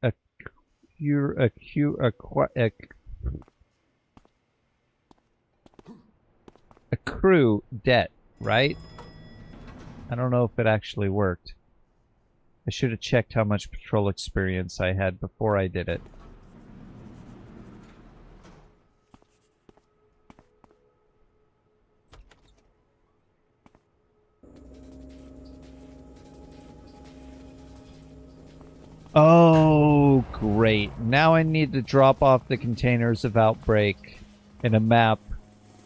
accrue debt, right? I don't know if it actually worked. I should have checked how much patrol experience I had before I did it. Oh, great. Now I need to drop off the containers of Outbreak in a map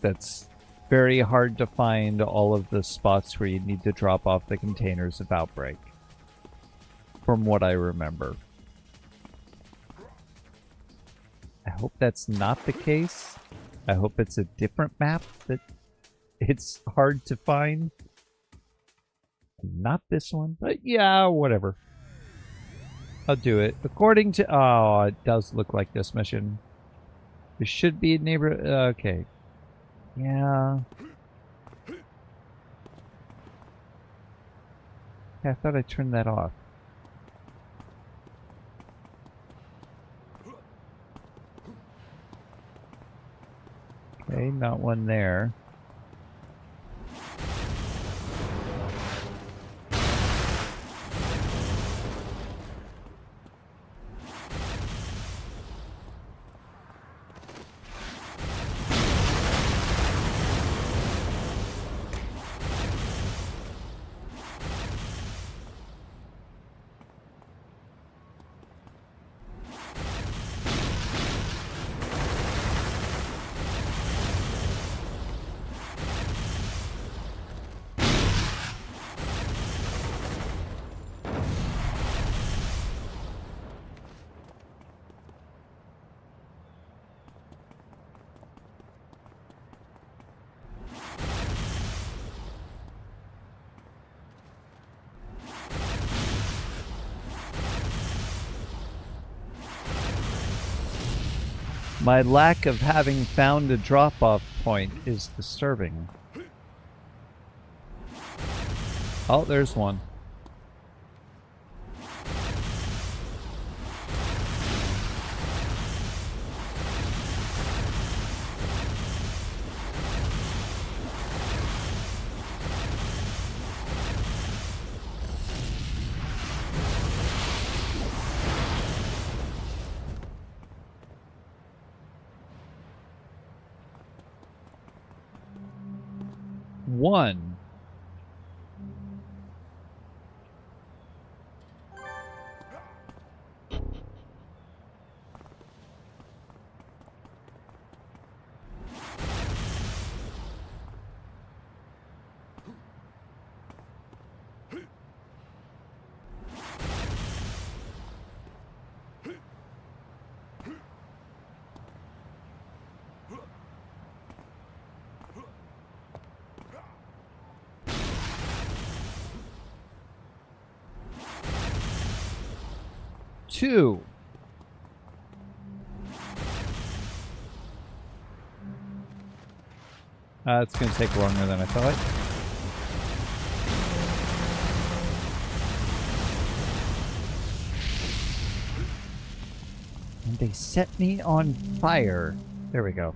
that's very hard to find all of the spots where you need to drop off the containers of Outbreak. From what I remember. I hope that's not the case. I hope it's a different map that it's hard to find. Not this one, but yeah, whatever. I'll do it. According to... Oh, it does look like this mission. There should be a neighbor... okay. Yeah. I thought I turned that off. Okay, not one there. My lack of having found a drop-off point is disturbing. Oh, there's one. One. Two. It's going to take longer than I thought. And they set me on fire. There we go.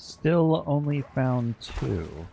Still only found 2.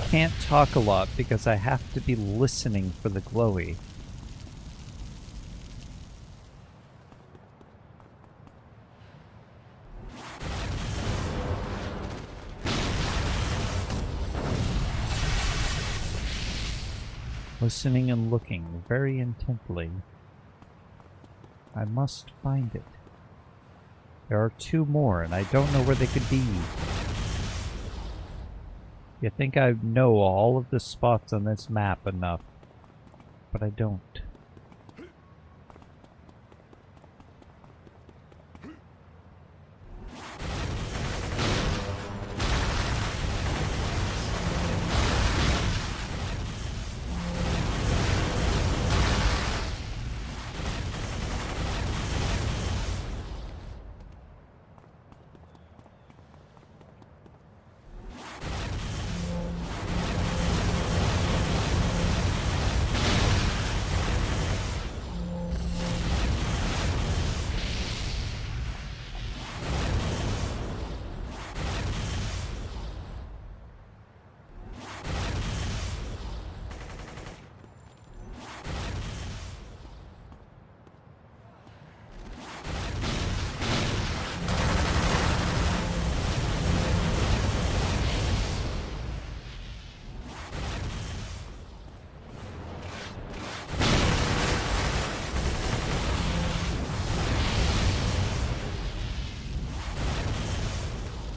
Can't talk a lot because I have to be listening for the glowy. Listening and looking very intently. I must find it. There are 2 more and I don't know where they could be. You think I know all of the spots on this map enough, but I don't.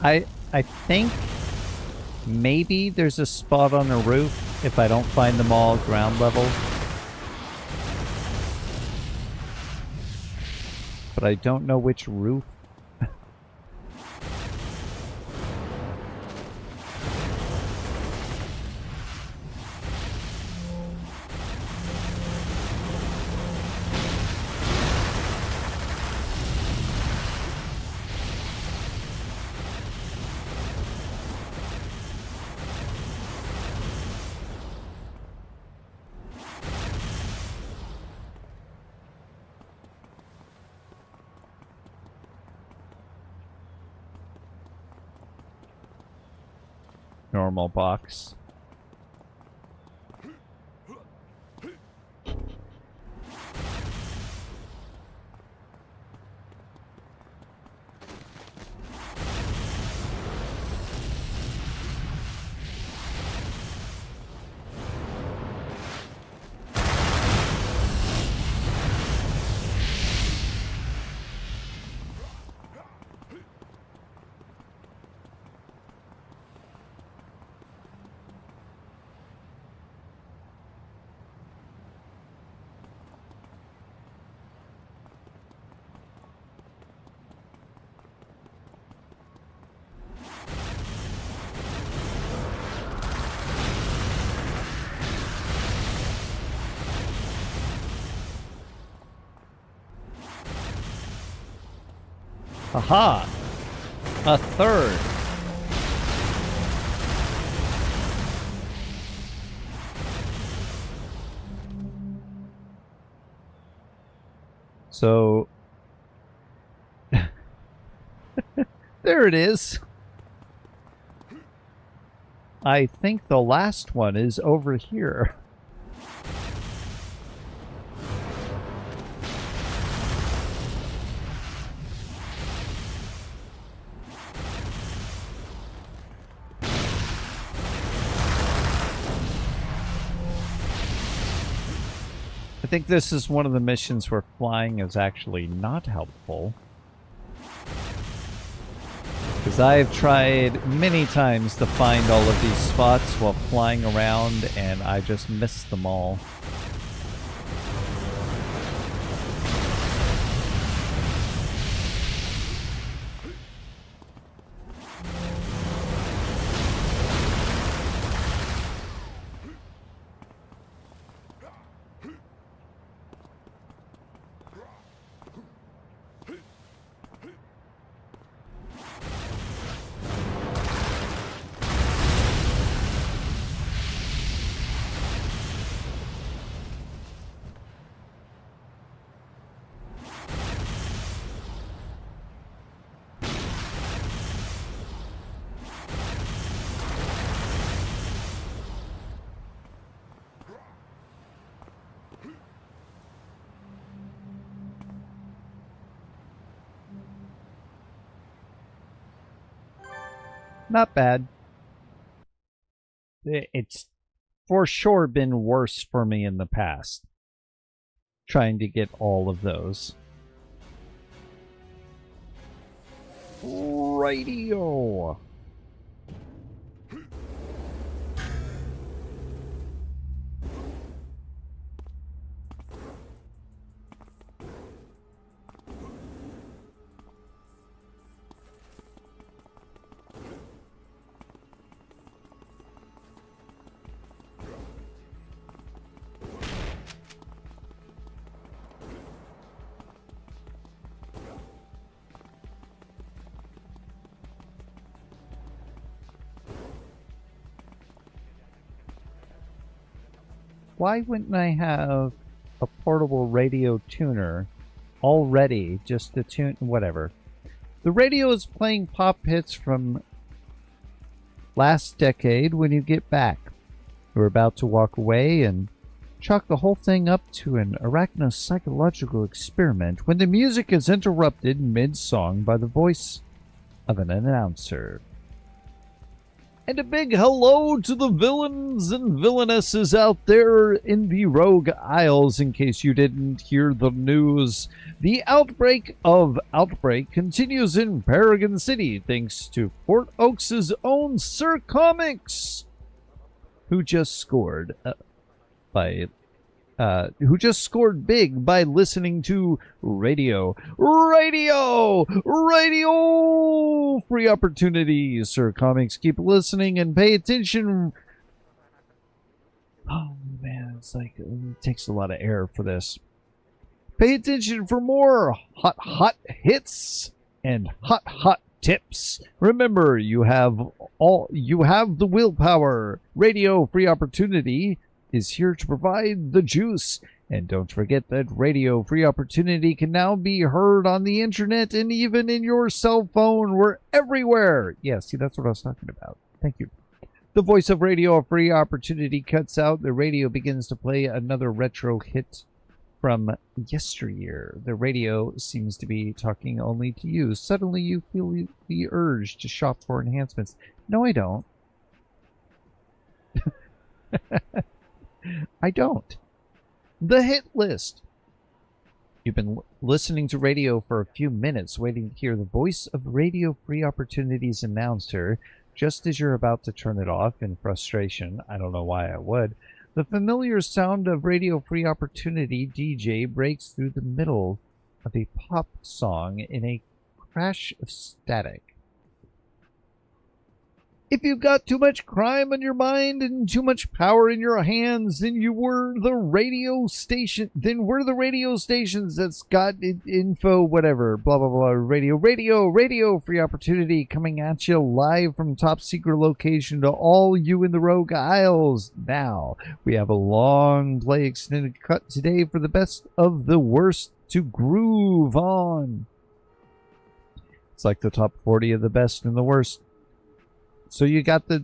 I think maybe there's a spot on the roof if I don't find them all ground level. But I don't know which roof. Normal box. Aha! A third. So there it is. I think the last one is over here. I think this is one of the missions where flying is actually not helpful. Because I have tried many times to find all of these spots while flying around, and I just miss them all. Not bad. It's for sure been worse for me in the past, trying to get all of those. Radio. Why wouldn't I have a portable radio tuner already just to tune whatever? The radio is playing pop hits from last decade when you get back. We're about to walk away and chalk the whole thing up to an arachno-psychological experiment when the music is interrupted mid-song by the voice of an announcer. And a big hello to the villains and villainesses out there in the Rogue Isles, in case you didn't hear the news. The outbreak of Outbreak continues in Paragon City, thanks to Port Oaks' own Sir Comics, who just scored big by listening to radio. Free opportunities. Sir Comics, keep listening and pay attention. Oh man, it's like it takes a lot of air for this. Pay attention for more hot hits and hot tips. Remember, you have the willpower. Radio Free Opportunity is here to provide the juice. And don't forget that Radio Free Opportunity can now be heard on the internet and even in your cell phone. We're everywhere. Yeah, see, that's what I was talking about. Thank you. The voice of Radio Free Opportunity cuts out. The radio begins to play another retro hit from yesteryear. The radio seems to be talking only to you. Suddenly you feel the urge to shop for enhancements. No, I don't. I don't. The hit list. You've been listening to radio for a few minutes, waiting to hear the voice of Radio Free Opportunity's announcer. Just as you're about to turn it off in frustration, I don't know why I would, the familiar sound of Radio Free Opportunity DJ breaks through the middle of a pop song in a crash of static. If you've got too much crime on your mind and too much power in your hands, then we're the radio stations that's got info, whatever, blah, blah, blah, radio Free Opportunity coming at you live from top secret location to all you in the Rogue Isles. Now, we have a long play extended cut today for the best of the worst to groove on. It's like the top 40 of the best and the worst. So you got the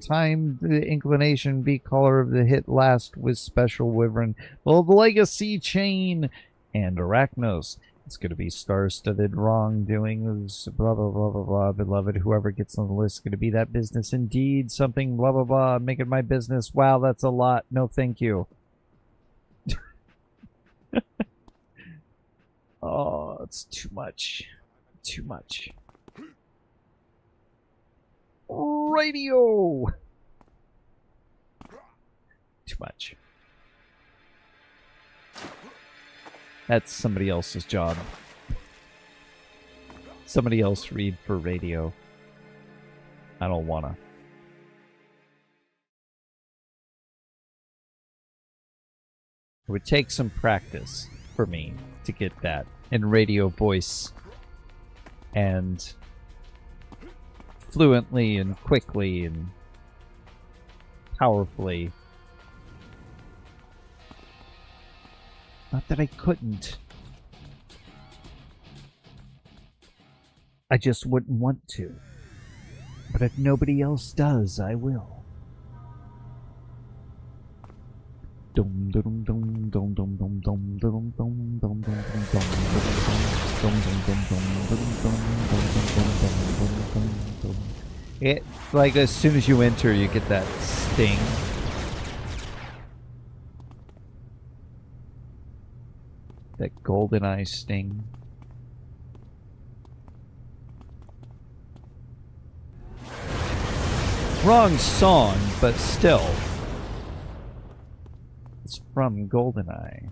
time, the inclination, be caller of the hit last with special wyvern, well, the legacy chain, and Arachnos. It's going to be star-studded wrongdoings, blah, blah, blah, blah, blah, beloved. Whoever gets on the list is going to be that business indeed. Something, blah, blah, blah, make it my business. Wow, that's a lot. No, thank you. Oh, it's too much. Too much. Radio. Too much. That's somebody else's job. Somebody else read for radio. I don't wanna. It would take some practice for me to get that in radio voice and fluently and quickly and powerfully. Not that I couldn't. I just wouldn't want to. But if nobody else does, I will. Dum dum dum dum dum dum dum dum dum dum dum dum dum. It, like, as soon as you enter, you get that sting. That golden eye sting. Wrong song, but still. It's from GoldenEye.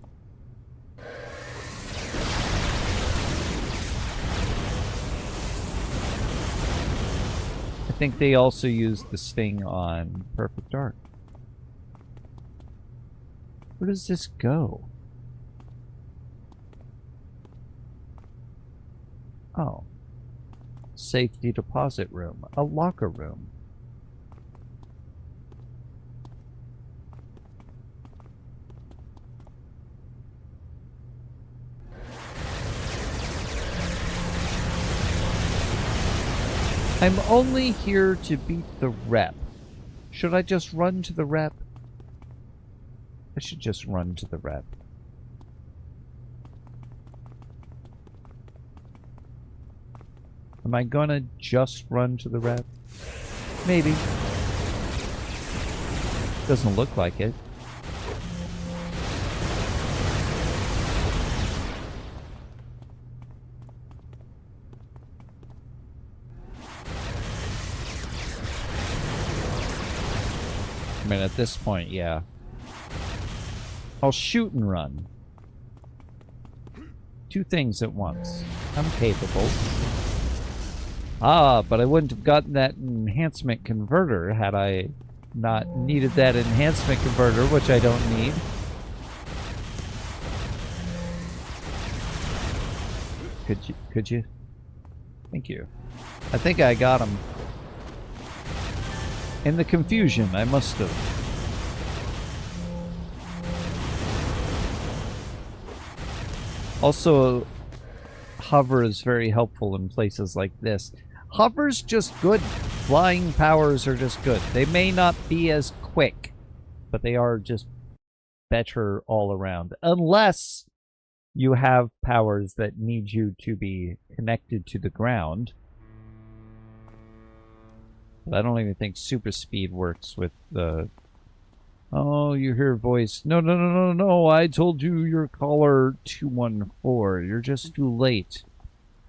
I think they also used the sting on Perfect Dark. Where does this go? Oh. Safety deposit room. A locker room. I'm only here to beat the rep. Should I just run to the rep? I should just run to the rep. Am I gonna just run to the rep? Maybe. Doesn't look like it. I mean, at this point, yeah. I'll shoot and run. Two things at once. I'm capable. Ah, but I wouldn't have gotten that enhancement converter had I not needed that enhancement converter, which I don't need. Could you? Thank you. I think I got him. In the confusion, I must have. Also, hover is very helpful in places like this. Hover's just good. Flying powers are just good. They may not be as quick, but they are just better all around. Unless you have powers that need you to be connected to the ground. But I don't even think super speed works with the... Oh, you hear a voice. No, no, no, no, no. I told you you're caller 214. You're just too late.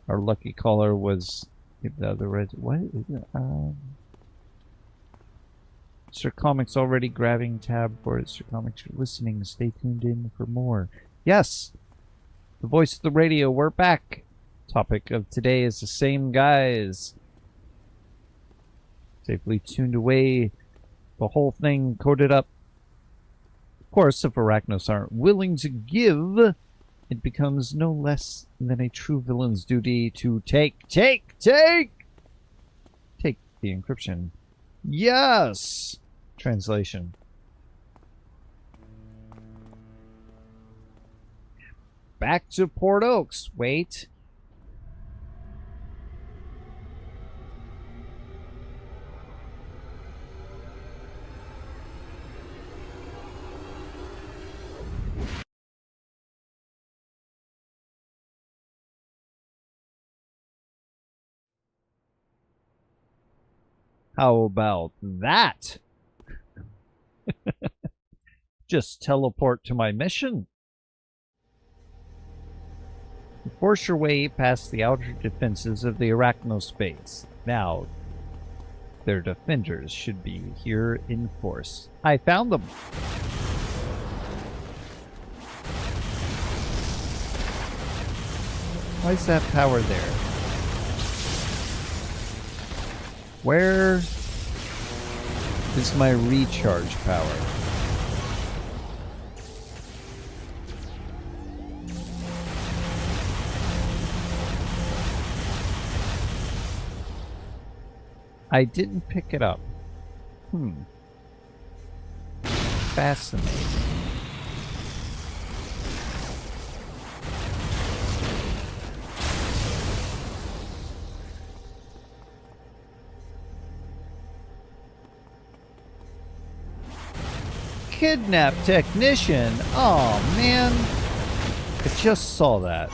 Our lucky caller was... The other red. What is it? Sir Comics already grabbing tab for it. Sir Comics, you're listening. Stay tuned in for more. Yes! The voice of the radio, we're back. Topic of today is the same guys. Safely tuned away. The whole thing coded up. Of course, if Arachnos aren't willing to give, it becomes no less than a true villain's duty to take the encryption. Yes! Translation. Back to Port Oaks. Wait. How about that? Just teleport to my mission. Force your way past the outer defenses of the Arachnospace. Now, their defenders should be here in force. I found them. Why is that power there? Where is my recharge power? I didn't pick it up. Fascinating. Kidnap technician. Oh man, I just saw that.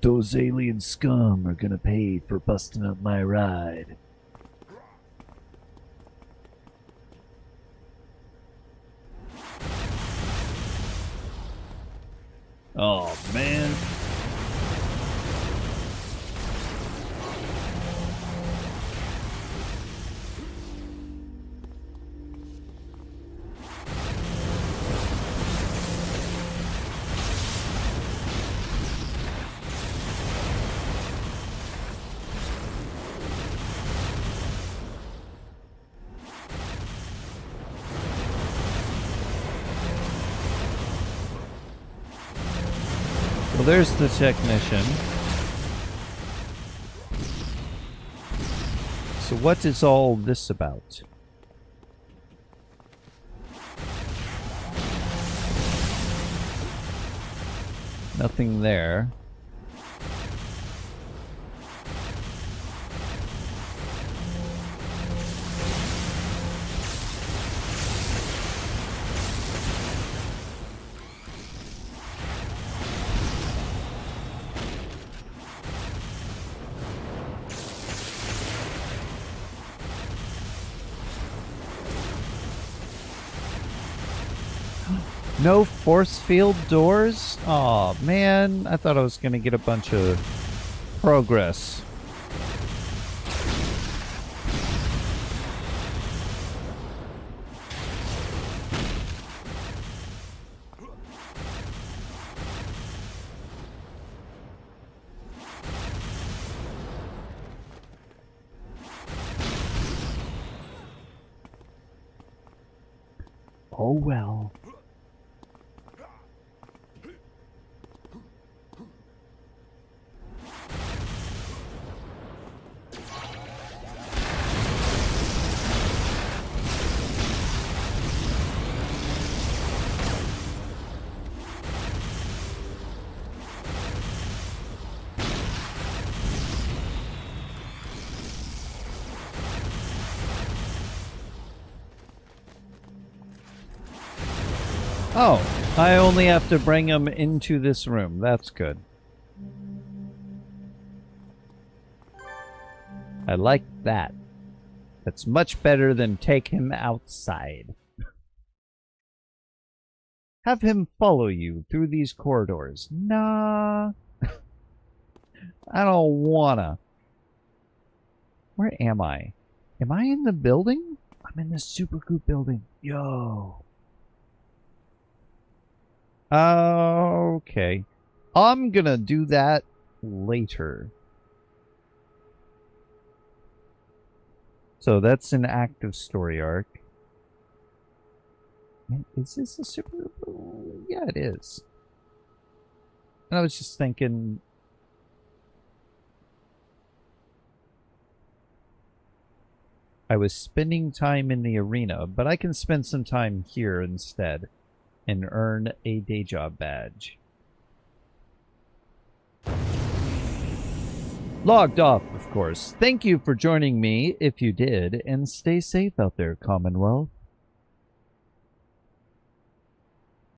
Those alien scum are gonna pay for busting up my ride. Oh, man. Well, there's the technician. So what is all this about? Nothing there. No force field doors? Aw, man. I thought I was going to get a bunch of progress. Oh, well. Oh, I only have to bring him into this room. That's good. I like that. That's much better than take him outside. Have him follow you through these corridors. Nah. I don't wanna. Where am I? Am I in the building? I'm in the Supergroup building. Yo. Okay. I'm gonna do that later. So that's an active story arc. Is this a super? Yeah, it is. And I was just thinking, I was spending time in the arena, but I can spend some time here instead and earn a day job badge. Logged off, of course. Thank you for joining me, if you did, and stay safe out there, Commonwealth.